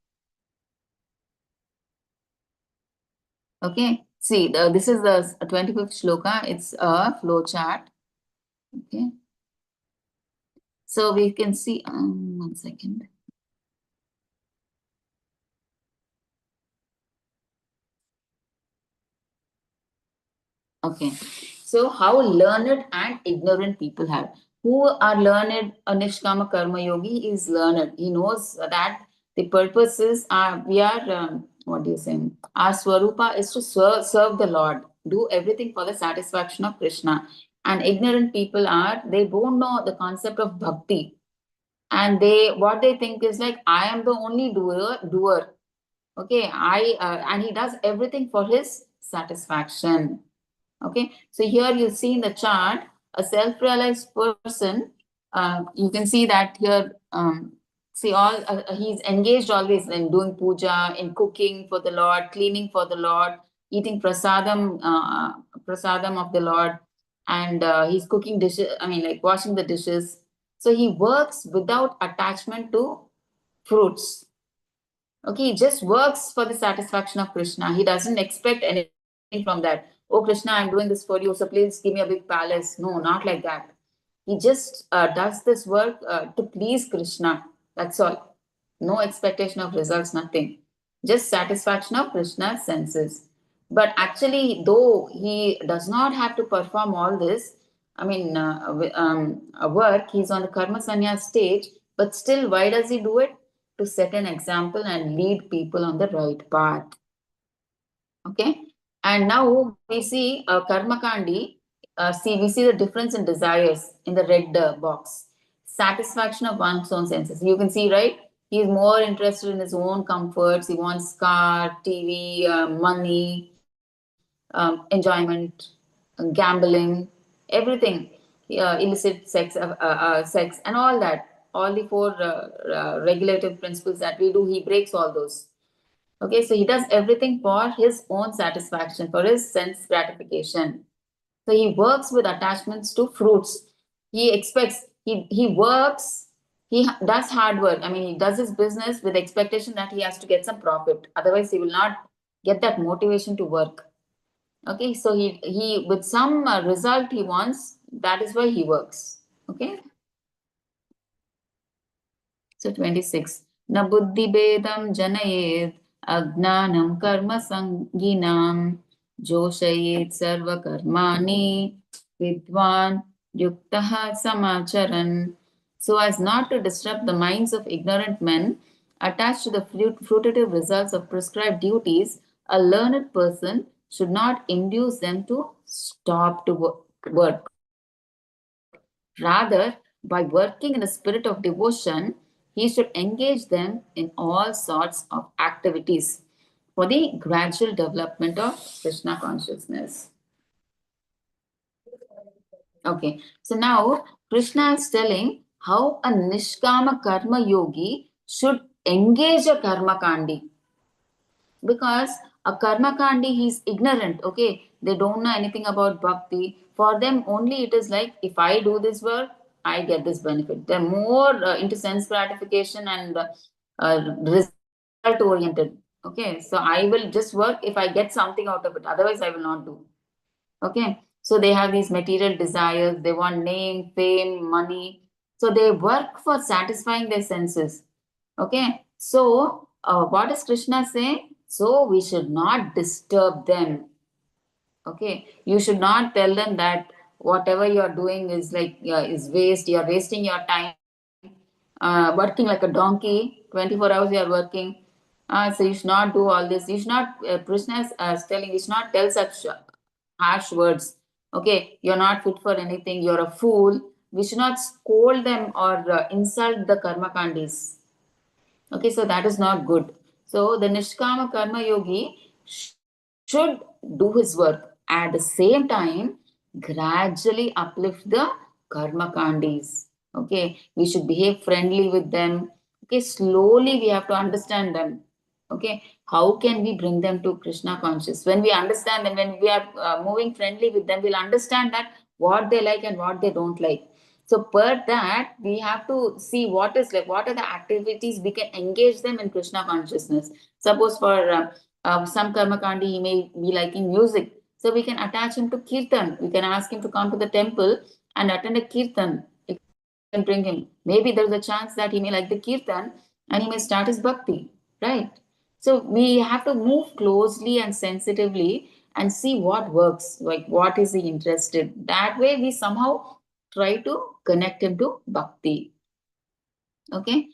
Okay, see, this is the 25th shloka. It's a flow chart. Okay, so we can see, 1 second. Okay, so how learned and ignorant people have. Who are learned? A Nishkama Karma Yogi is learned. He knows that the purpose is, we are, what do you say? Our Swarupa is to serve the Lord, do everything for the satisfaction of Krishna. And ignorant people are, they don't know the concept of bhakti. And what they think is like, I am the only doer. Okay, and he does everything for his satisfaction. Okay, so here you see in the chart, a self-realized person, you can see that here, see he's engaged always in doing puja, in cooking for the Lord, cleaning for the Lord, eating prasadam of the Lord, and he's cooking dishes, I mean like washing the dishes. So he works without attachment to fruits. Okay, he just works for the satisfaction of Krishna. He doesn't expect anything from that. Oh, Krishna, I'm doing this for you, so please give me a big palace. No, not like that. He just does this work to please Krishna. That's all. No expectation of results, nothing. Just satisfaction of Krishna's senses. But actually, though he does not have to perform all this, I mean, work, he's on the Karma Sannyas stage, but still, why does he do it? To set an example and lead people on the right path. Okay, and now we see Karma Kandi. We see the difference in desires in the red box. Satisfaction of one's own senses. You can see, right? He is more interested in his own comforts. He wants car, TV, money, enjoyment, gambling, everything, illicit sex, and all that. All the four regulative principles that we do, he breaks all those. Okay, so he does everything for his own satisfaction, for his sense gratification. So he works with attachments to fruits. He expects, he works, does hard work. I mean, he does his business with expectation that he has to get some profit. Otherwise, he will not get that motivation to work. Okay, so he with some result he wants, that is why he works. Okay, so 26. Na buddhi bedam janayed agnanam karma sanginam joshayed sarva karmani vidwan yuktaha samacharan, so as not to disrupt the minds of ignorant men attached to the fruitative results of prescribed duties. A learned person should not induce them to stop to work. Rather, by working in a spirit of devotion, he should engage them in all sorts of activities for the gradual development of Krishna consciousness. Okay, so now Krishna is telling how a Nishkama Karma Yogi should engage a Karma Kandi. Because a Karma Kandi, he's ignorant, okay? They don't know anything about Bhakti. For them, only it is like, if I do this work, I get this benefit. They're more into sense gratification and result oriented. Okay, so I will just work if I get something out of it. Otherwise, I will not do. Okay, so they have these material desires. They want name, fame, money. So they work for satisfying their senses. Okay, so what does Krishna say? So we should not disturb them. Okay, you should not tell them that whatever you are doing is like is waste. You are wasting your time, working like a donkey. 24 hours you are working. So you should not do all this. You should not, Krishna is telling, you should not tell such harsh words. Okay, you're not fit for anything, you're a fool. We should not scold them or insult the karma kandis. Okay, so that is not good. So the Nishkama Karma Yogi should do his work. At the same time, gradually uplift the karma kandis. Okay, we should behave friendly with them. Okay, slowly we have to understand them. Okay, how can we bring them to Krishna conscious? When we understand them, when we are moving friendly with them, we'll understand that what they like and what they don't like. So per that, we have to see what is like, what are the activities we can engage them in Krishna consciousness. Suppose for some karma kandi, he may be liking music. So we can attach him to kirtan. We can ask him to come to the temple and attend a kirtan. We can bring him. Maybe there's a chance that he may like the kirtan and he may start his bhakti, right? So we have to move closely and sensitively and see what works, like what is he interested. That way we somehow try to connect him to bhakti. Okay,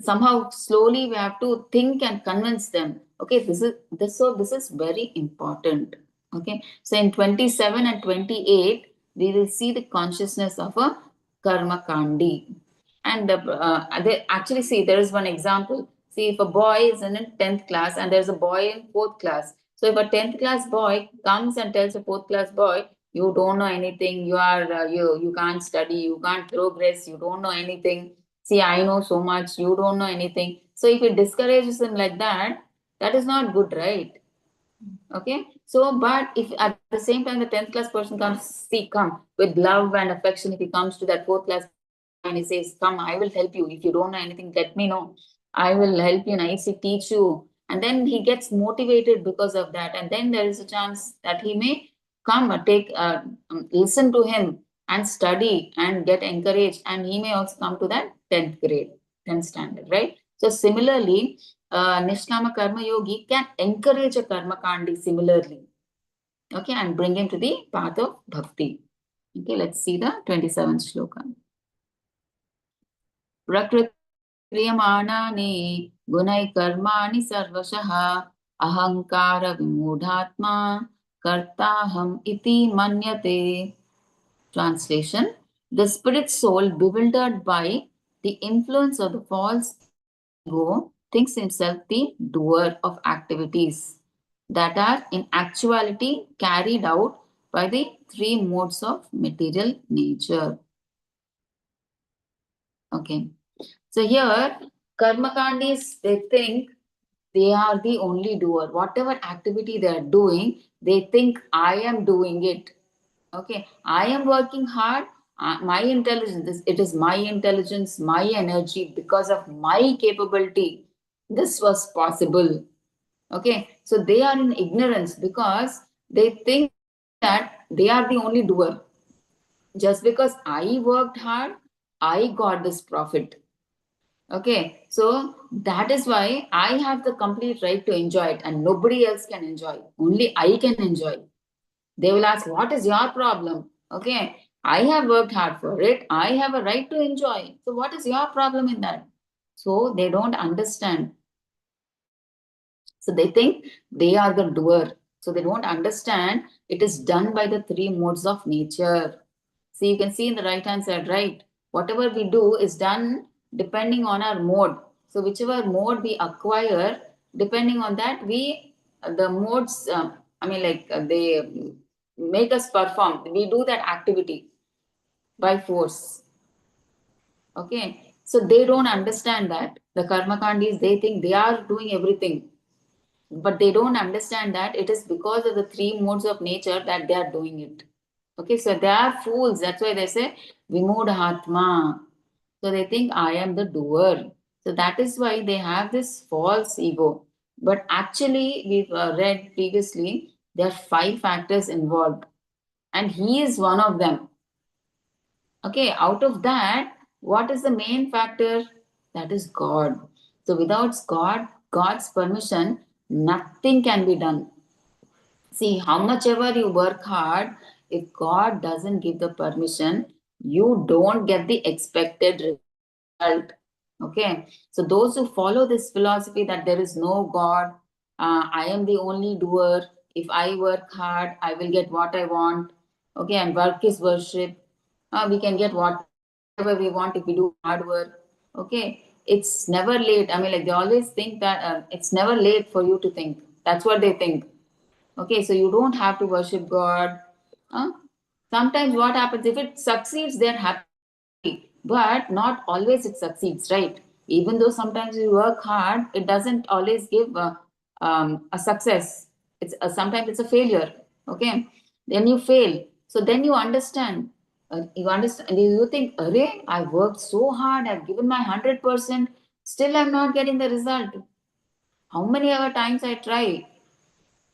somehow slowly we have to think and convince them. Okay, this is very important. Okay, so in 27 and 28 we will see the consciousness of a karma kandi. And they actually, see, there is one example. See, if a boy is in a 10th class and there's a boy in 4th class, so if a 10th class boy comes and tells a 4th class boy, you don't know anything, you are you can't study, you can't progress, you don't know anything. See, I know so much, you don't know anything. So if it discourages him like that, that is not good, right? Okay. So, but if at the same time the 10th class person comes, see, come with love and affection, if he comes to that 4th class boy and he says, come, I will help you. If you don't know anything, let me know. I will help you nicely, teach you. And then he gets motivated because of that. And then there is a chance that he may come or listen to him and study and get encouraged. And he may also come to that 10th grade, 10th standard, right? So similarly, Nishkama Karma Yogi can encourage a Karma Kandi similarly. Okay, and bring him to the path of bhakti. Okay, let's see the 27th shloka. Prakriti क्रियमाणानि गुणै कर्माणि सर्वशः अहंकार विमूढात्मा कर्ताहम iti manyate. Translation: the spirit soul, bewildered by the influence of the false ego, thinks himself the doer of activities that are in actuality carried out by the three modes of material nature. Okay. So here, karmakandis, they think they are the only doer. Whatever activity they are doing, they think I am doing it. Okay, I am working hard. My intelligence, it is my intelligence, my energy, because of my capability, this was possible. Okay, so they are in ignorance because they think that they are the only doer. Just because I worked hard, I got this profit. Okay, so that is why I have the complete right to enjoy it and nobody else can enjoy. Only I can enjoy. They will ask, what is your problem? Okay, I have worked hard for it. I have a right to enjoy. So what is your problem in that? So they don't understand. So they think they are the doer. So they don't understand it is done by the three modes of nature. So you can see in the right hand side, right? Whatever we do is done depending on our mode. So whichever mode we acquire, depending on that, the modes, they make us perform. We do that activity by force. Okay. So they don't understand that. The karma kandis, they think they are doing everything. But they don't understand that it is because of the three modes of nature that they are doing it. Okay, so they are fools. That's why they say Vimudhatma. So they think I am the doer. So that is why they have this false ego. But actually, we've read previously, there are 5 factors involved, and he is one of them. Okay, out of that, what is the main factor? That is God. So without God's permission, nothing can be done. See, how much ever you work hard, if God doesn't give the permission, you don't get the expected result. Okay, so those who follow this philosophy that there is no God, I am the only doer. If I work hard, I will get what I want. Okay, and work is worship. We can get whatever we want if we do hard work. Okay, it's never late. I mean, like they always think that it's never late for you to think. That's what they think. Okay, so you don't have to worship God. Huh? Sometimes what happens if it succeeds, they're happy, but not always it succeeds, right? Even though sometimes you work hard, it doesn't always give a success. Sometimes it's a failure. Okay, then you fail. So then you understand. You understand. You think, "Arey, I worked so hard. I've given my 100%. Still, I'm not getting the result. How many other times I try?"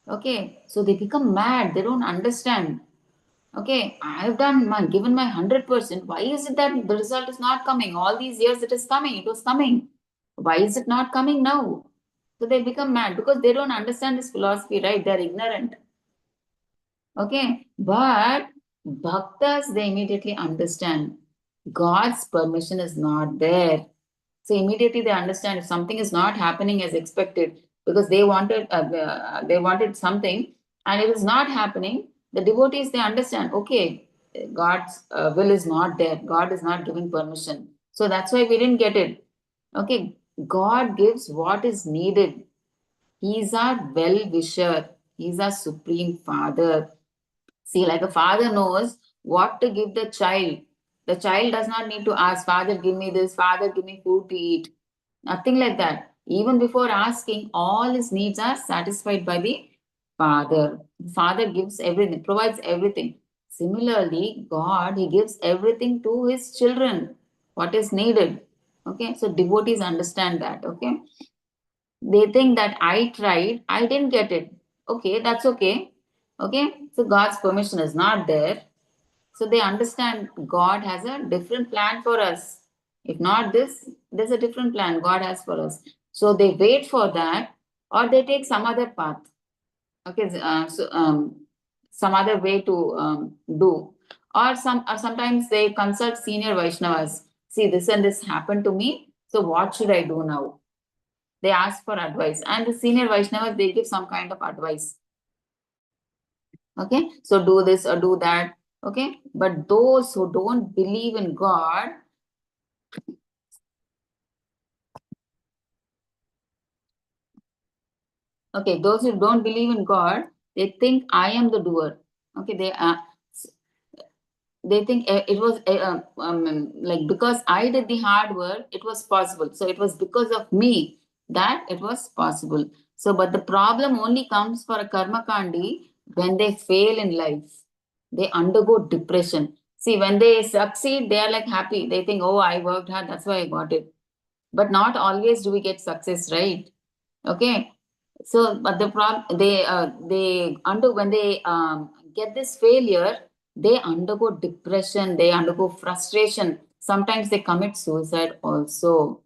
Okay, so they become mad. They don't understand. Okay, I've given my 100%. Why is it that the result is not coming? All these years it is coming. It was coming. Why is it not coming now? So they become mad because they don't understand this philosophy, right? They're ignorant. Okay, but bhaktas, they immediately understand God's permission is not there. So immediately they understand if something is not happening as expected because they wanted something and it is not happening. The devotees, they understand, okay, God's will is not there. God is not giving permission. So that's why we didn't get it. Okay, God gives what is needed. He's our well-wisher. He's our supreme father. See, like a father knows what to give the child. The child does not need to ask, Father, give me this, Father, give me food to eat. Nothing like that. Even before asking, all his needs are satisfied by the Father. The Father gives everything, provides everything. Similarly, God, He gives everything to His children, what is needed. Okay, so devotees understand that. Okay, they think that I tried, I didn't get it. Okay, that's okay. Okay, so God's permission is not there. So they understand God has a different plan for us. If not this, there's a different plan God has for us. So they wait for that or they take some other path. Okay, some other way to do. Or sometimes they consult senior Vaishnavas. See, this and this happened to me. So what should I do now? They ask for advice, and the senior Vaishnavas, they give some kind of advice. Okay, so do this or do that. Okay, but those who don't believe in God, okay, those who don't believe in God, they think I am the doer. Okay, they think it was like because I did the hard work, it was possible. So it was because of me that it was possible. So, but the problem only comes for a karma kandi when they fail in life. They undergo depression. See, when they succeed, they are like happy. They think, oh, I worked hard, that's why I got it. But not always do we get success, right? Okay, so but the problem they under when they get this failure, they undergo depression, they undergo frustration, sometimes they commit suicide also.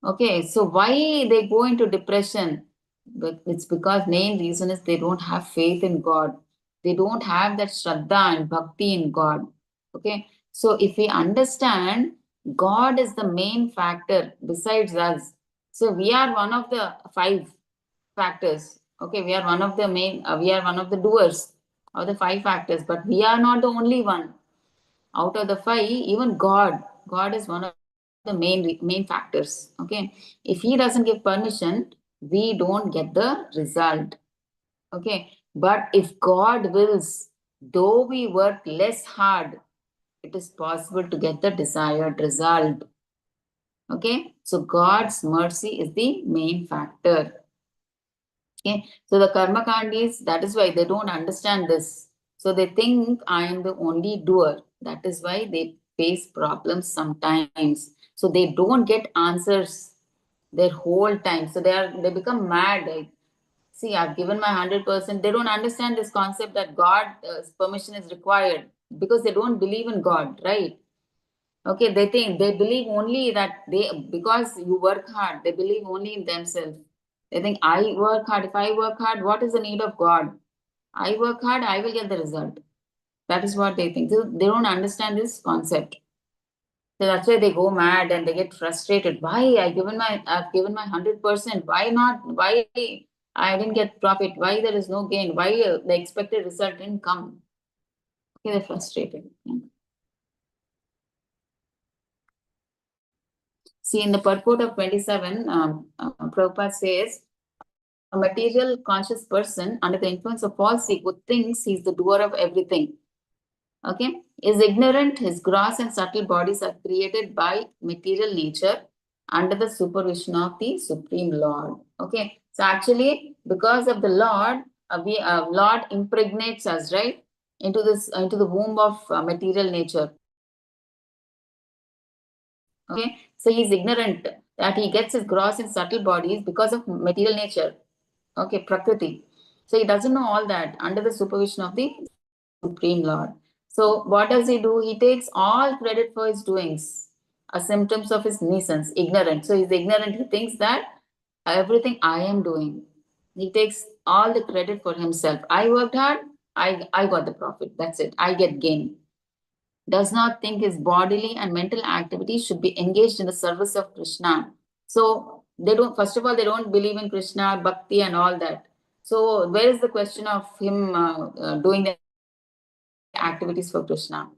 Okay, so why they go into depression? But it's because main reason is they don't have faith in God. They don't have that shraddha and bhakti in God. Okay, so if we understand God is the main factor besides us, so we are one of the five factors. Okay, we are one of the we are one of the doers of the five factors, but we are not the only one. Out of the five, even God is one of the main factors. Okay, if He doesn't give permission, we don't get the result. Okay, but if God wills, though we work less hard, it is possible to get the desired result. Okay, so God's mercy is the main factor. Okay, so the karma kandis, that is why they don't understand this. So they think I am the only doer. That is why they face problems sometimes. So they don't get answers their whole time. So they become mad. Like, see, I've given my 100%. They don't understand this concept that God's permission is required because they don't believe in God, right? Okay, they think they believe only that because you work hard, they believe only in themselves. They think I work hard. If I work hard, what is the need of God? I work hard, I will get the result. That is what they think. They don't understand this concept. So that's why they go mad and they get frustrated. Why I've given my 100%? Why not? Why I didn't get profit? Why there is no gain? Why the expected result didn't come? Okay, they're frustrated. Yeah. See, in the purport of 27, Prabhupada says, a material conscious person under the influence of false ego thinks he's the doer of everything. Okay, is ignorant. His gross and subtle bodies are created by material nature under the supervision of the Supreme Lord. Okay, so actually, because of the Lord, Lord impregnates us, right, into the womb of material nature. Okay, so he's ignorant that he gets his gross and subtle bodies because of material nature. Okay, Prakriti. So he doesn't know all that under the supervision of the Supreme Lord. So what does he do? He takes all credit for his doings, symptoms of his nuisance, ignorant. So he's ignorant. He thinks that everything I am doing. He takes all the credit for himself. I worked hard. I got the profit. That's it. I get gain. Does not think his bodily and mental activities should be engaged in the service of Krishna. So they don't, first of all, they don't believe in Krishna, bhakti and all that. So where is the question of him doing the activities for Krishna?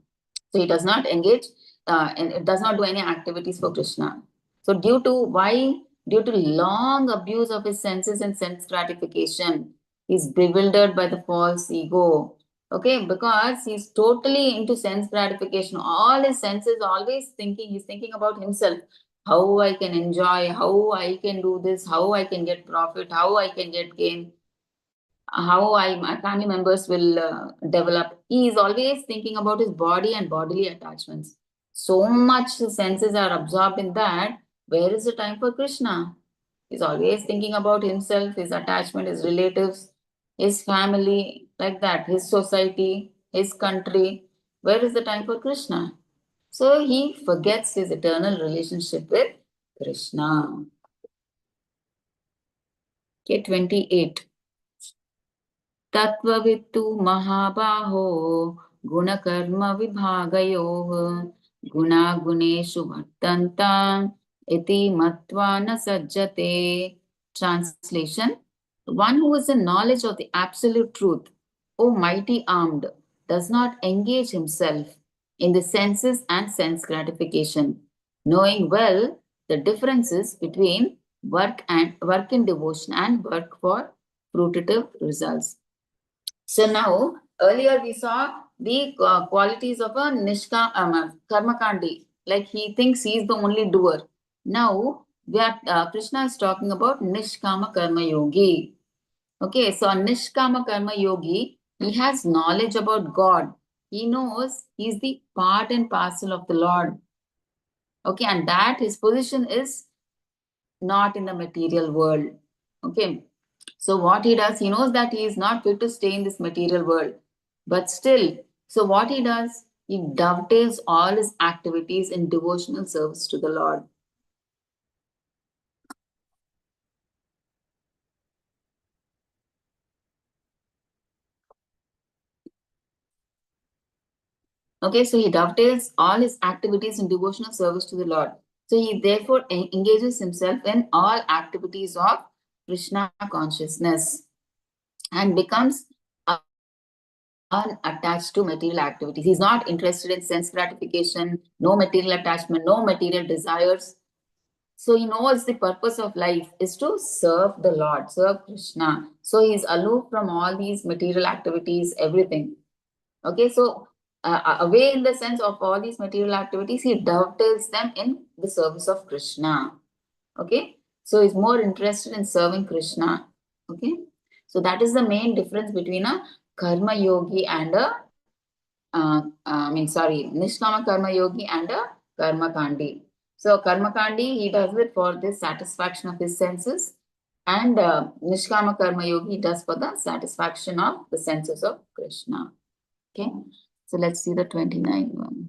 So he does not engage and does not do any activities for Krishna. So due to why? Due to long abuse of his senses and sense gratification, he's bewildered by the false ego. Okay, because he's totally into sense gratification. All his senses always thinking, he's thinking about himself. How I can enjoy, how I can do this, how I can get profit, how I can get gain, how my family members will develop. He is always thinking about his body and bodily attachments. So much his senses are absorbed in that. Where is the time for Krishna? He's always thinking about himself, his attachment, his relatives, his family, like that, his society, his country. Where is the time for Krishna? So he forgets his eternal relationship with Krishna. Okay, 28. तत्त्ववित्तु महाबाहो गुणकर्म विभागयोः गुणागुणेषु वर्तन्ता इति मत्वा न सज्जते. Translation: one who is in knowledge of the absolute truth, O mighty armed, does not engage himself in the senses and sense gratification, knowing well the differences between work in devotion and work for fruitive results. So now, earlier we saw the qualities of a karmakandi, like he thinks he is the only doer. Now, Krishna is talking about nishkama karma yogi. Okay, so a nishkama karma yogi, he has knowledge about God. He knows he is the part and parcel of the Lord. Okay, and that his position is not in the material world. Okay, so what he does, he knows that he is not fit to stay in this material world. But still, so what he does, he dovetails all his activities in devotional service to the Lord. Okay, so he dovetails all his activities in devotional service to the Lord. So he therefore engages himself in all activities of Krishna consciousness and becomes unattached to material activities. He's not interested in sense gratification, no material attachment, no material desires. So he knows the purpose of life is to serve the Lord, serve Krishna. So he's aloof from all these material activities, everything. Okay, so away in the sense of all these material activities, he dovetails them in the service of Krishna. Okay, so he's more interested in serving Krishna. Okay, so that is the main difference between a karma yogi and a nishkama karma yogi and a karma kandi. So karma kandi, he does it for the satisfaction of his senses, and nishkama karma yogi does for the satisfaction of the senses of Krishna. Okay, so let's see the 29 one.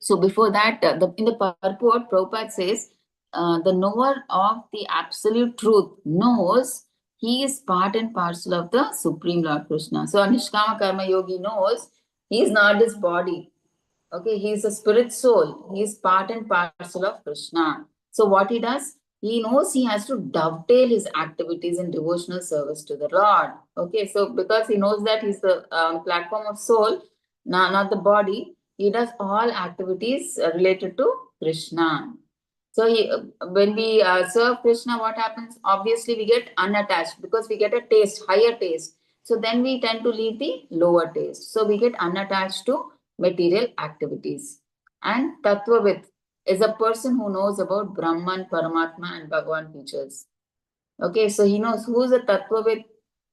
So before that, in the purport, Prabhupada says, the knower of the absolute truth knows he is part and parcel of the Supreme Lord Krishna. So a Nishkama Karma Yogi knows he is not this body. Okay, he is a spirit soul. He is part and parcel of Krishna. So what he does, he knows he has to dovetail his activities in devotional service to the Lord. Okay, so because he knows that he's the platform of soul, not the body, he does all activities related to Krishna. So when we serve Krishna, what happens? Obviously, we get unattached because we get a taste, higher taste. So then we tend to leave the lower taste. So we get unattached to material activities. And Tattvavit is a person who knows about Brahman, Paramatma, and Bhagavan features. Okay, so he knows who is a Tattvavit,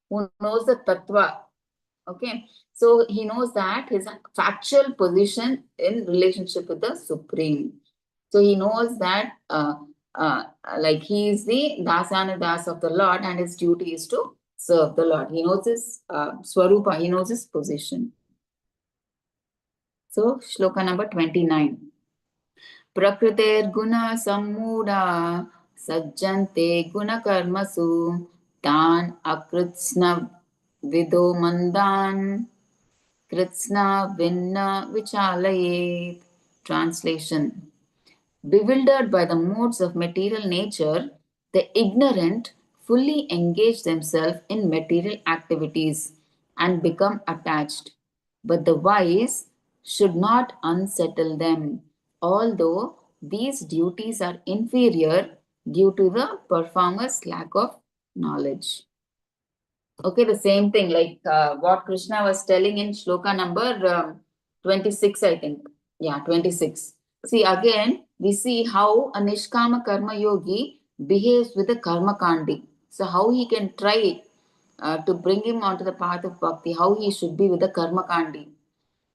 who knows the Tattva. Okay, so he knows that his factual position in relationship with the Supreme. So he knows that like he is the Dasana Das of the Lord and his duty is to serve the Lord. He knows his Swarupa, he knows his position. So shloka number 29. Prakriter guna sammudha sajjante guna karmasu tan akritsna vido mandan kritsna vinna vichalayet. Translation. Bewildered by the modes of material nature, the ignorant fully engage themselves in material activities and become attached. But the wise should not unsettle them, although these duties are inferior due to the performer's lack of knowledge. Okay, the same thing like what Krishna was telling in shloka number 26, I think. Yeah, 26. See, again, we see how a Nishkama Karma Yogi behaves with a Karma Kandi. So, how he can try to bring him onto the path of bhakti, how he should be with the Karma Kandi.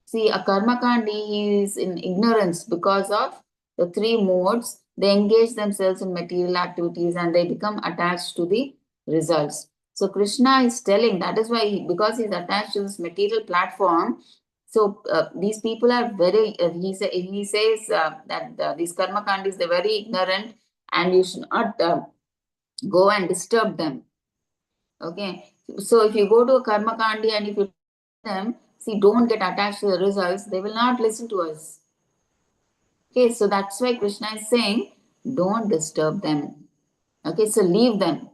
See, a karmakandi, he is in ignorance because of the three modes. They engage themselves in material activities and they become attached to the results. So Krishna is telling that is why because he's attached to this material platform. So these people are very. He says that these karmakandis they're very ignorant and you should not go and disturb them. Okay. So if you go to a karmakandi and if you them, see, don't get attached to the results, they will not listen to us. Okay, so that's why Krishna is saying, don't disturb them. Okay, so leave them.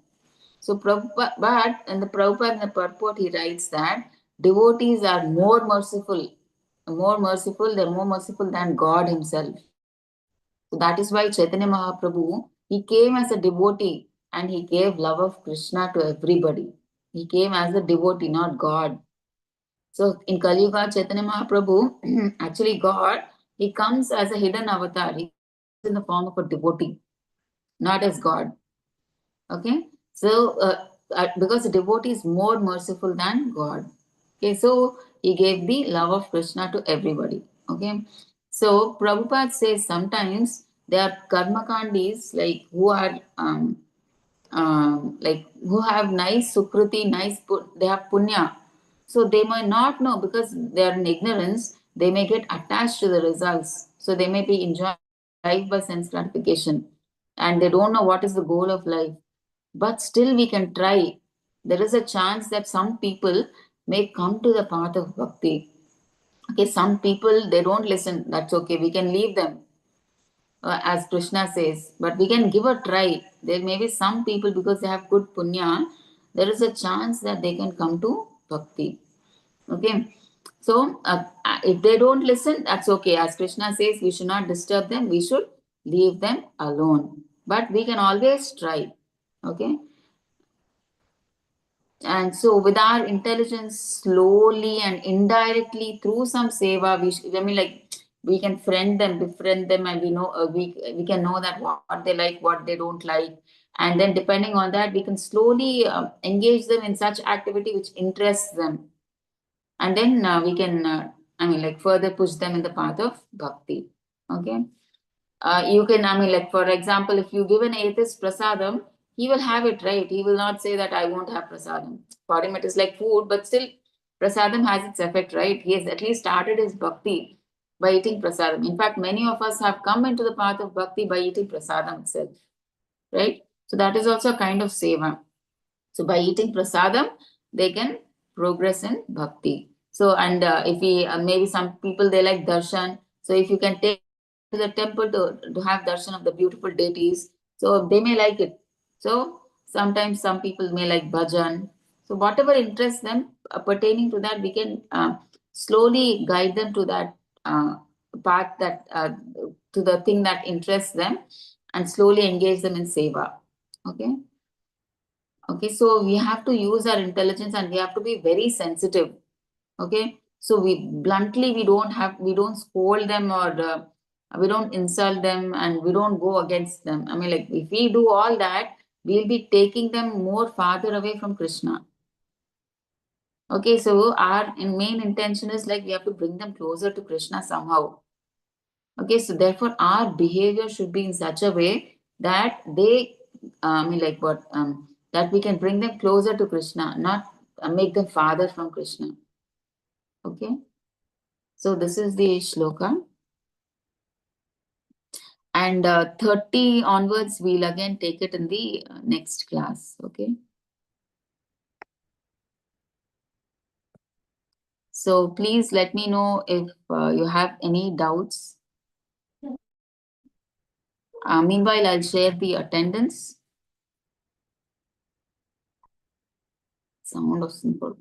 So Prabhupada, but in the Prabhupada in the purport, he writes that devotees are they're more merciful than God himself. So that is why Chaitanya Mahaprabhu, he came as a devotee and he gave love of Krishna to everybody. He came as a devotee, not God. So in Kali Yuga, Chaitanya Mahaprabhu, actually God, he comes as a hidden avatar. He comes in the form of a devotee, not as God. Okay. So because the devotee is more merciful than God. Okay. So he gave the love of Krishna to everybody. Okay. So Prabhupada says sometimes there are karmakandis like who are like who have nice sukruti, they have punya. So they might not know because they are in ignorance, they may get attached to the results. So they may be enjoying life by sense gratification and they don't know what is the goal of life. But still we can try. There is a chance that some people may come to the path of bhakti. Okay, some people they don't listen. That's okay. We can leave them as Krishna says, but we can give a try. There may be some people because they have good punya, there is a chance that they can come to bhakti. Okay, so if they don't listen, that's okay. As Krishna says, we should not disturb them, we should leave them alone. But we can always try. Okay, and so with our intelligence, slowly and indirectly through some seva, I mean, like we can befriend them, and we know we can know that what they like, what they don't like, and then depending on that, we can slowly engage them in such activity which interests them, and then we can, I mean, like further push them in the path of bhakti. Okay. You can, I mean, like, for example, if you give an atheist prasadam, he will have it, right? He will not say that I won't have prasadam. For him, it is like food, but still, prasadam has its effect, right? He has at least started his bhakti by eating prasadam. In fact, many of us have come into the path of bhakti by eating prasadam itself, right? So that is also a kind of seva. So by eating prasadam, they can progress in bhakti. So, and if we, maybe some people, they like darshan. So if you can take to the temple to have darshan of the beautiful deities, so they may like it. So sometimes some people may like bhajan. So whatever interests them pertaining to that, we can slowly guide them to that path, that to the thing that interests them, and slowly engage them in seva. Okay. Okay, so we have to use our intelligence and we have to be very sensitive. Okay, so we don't scold them, or we don't insult them, and we don't go against them. I mean, like, if we do all that, we'll be taking them more farther away from Krishna. Okay, so our main intention is like we have to bring them closer to Krishna somehow. Okay, so therefore our behavior should be in such a way that they, I mean, like what, that we can bring them closer to Krishna, not make them farther from Krishna. Okay, so this is the shloka. And 30 onwards, we'll again take it in the next class. Okay. So please let me know if you have any doubts. Meanwhile, I'll share the attendance. Sound of simple.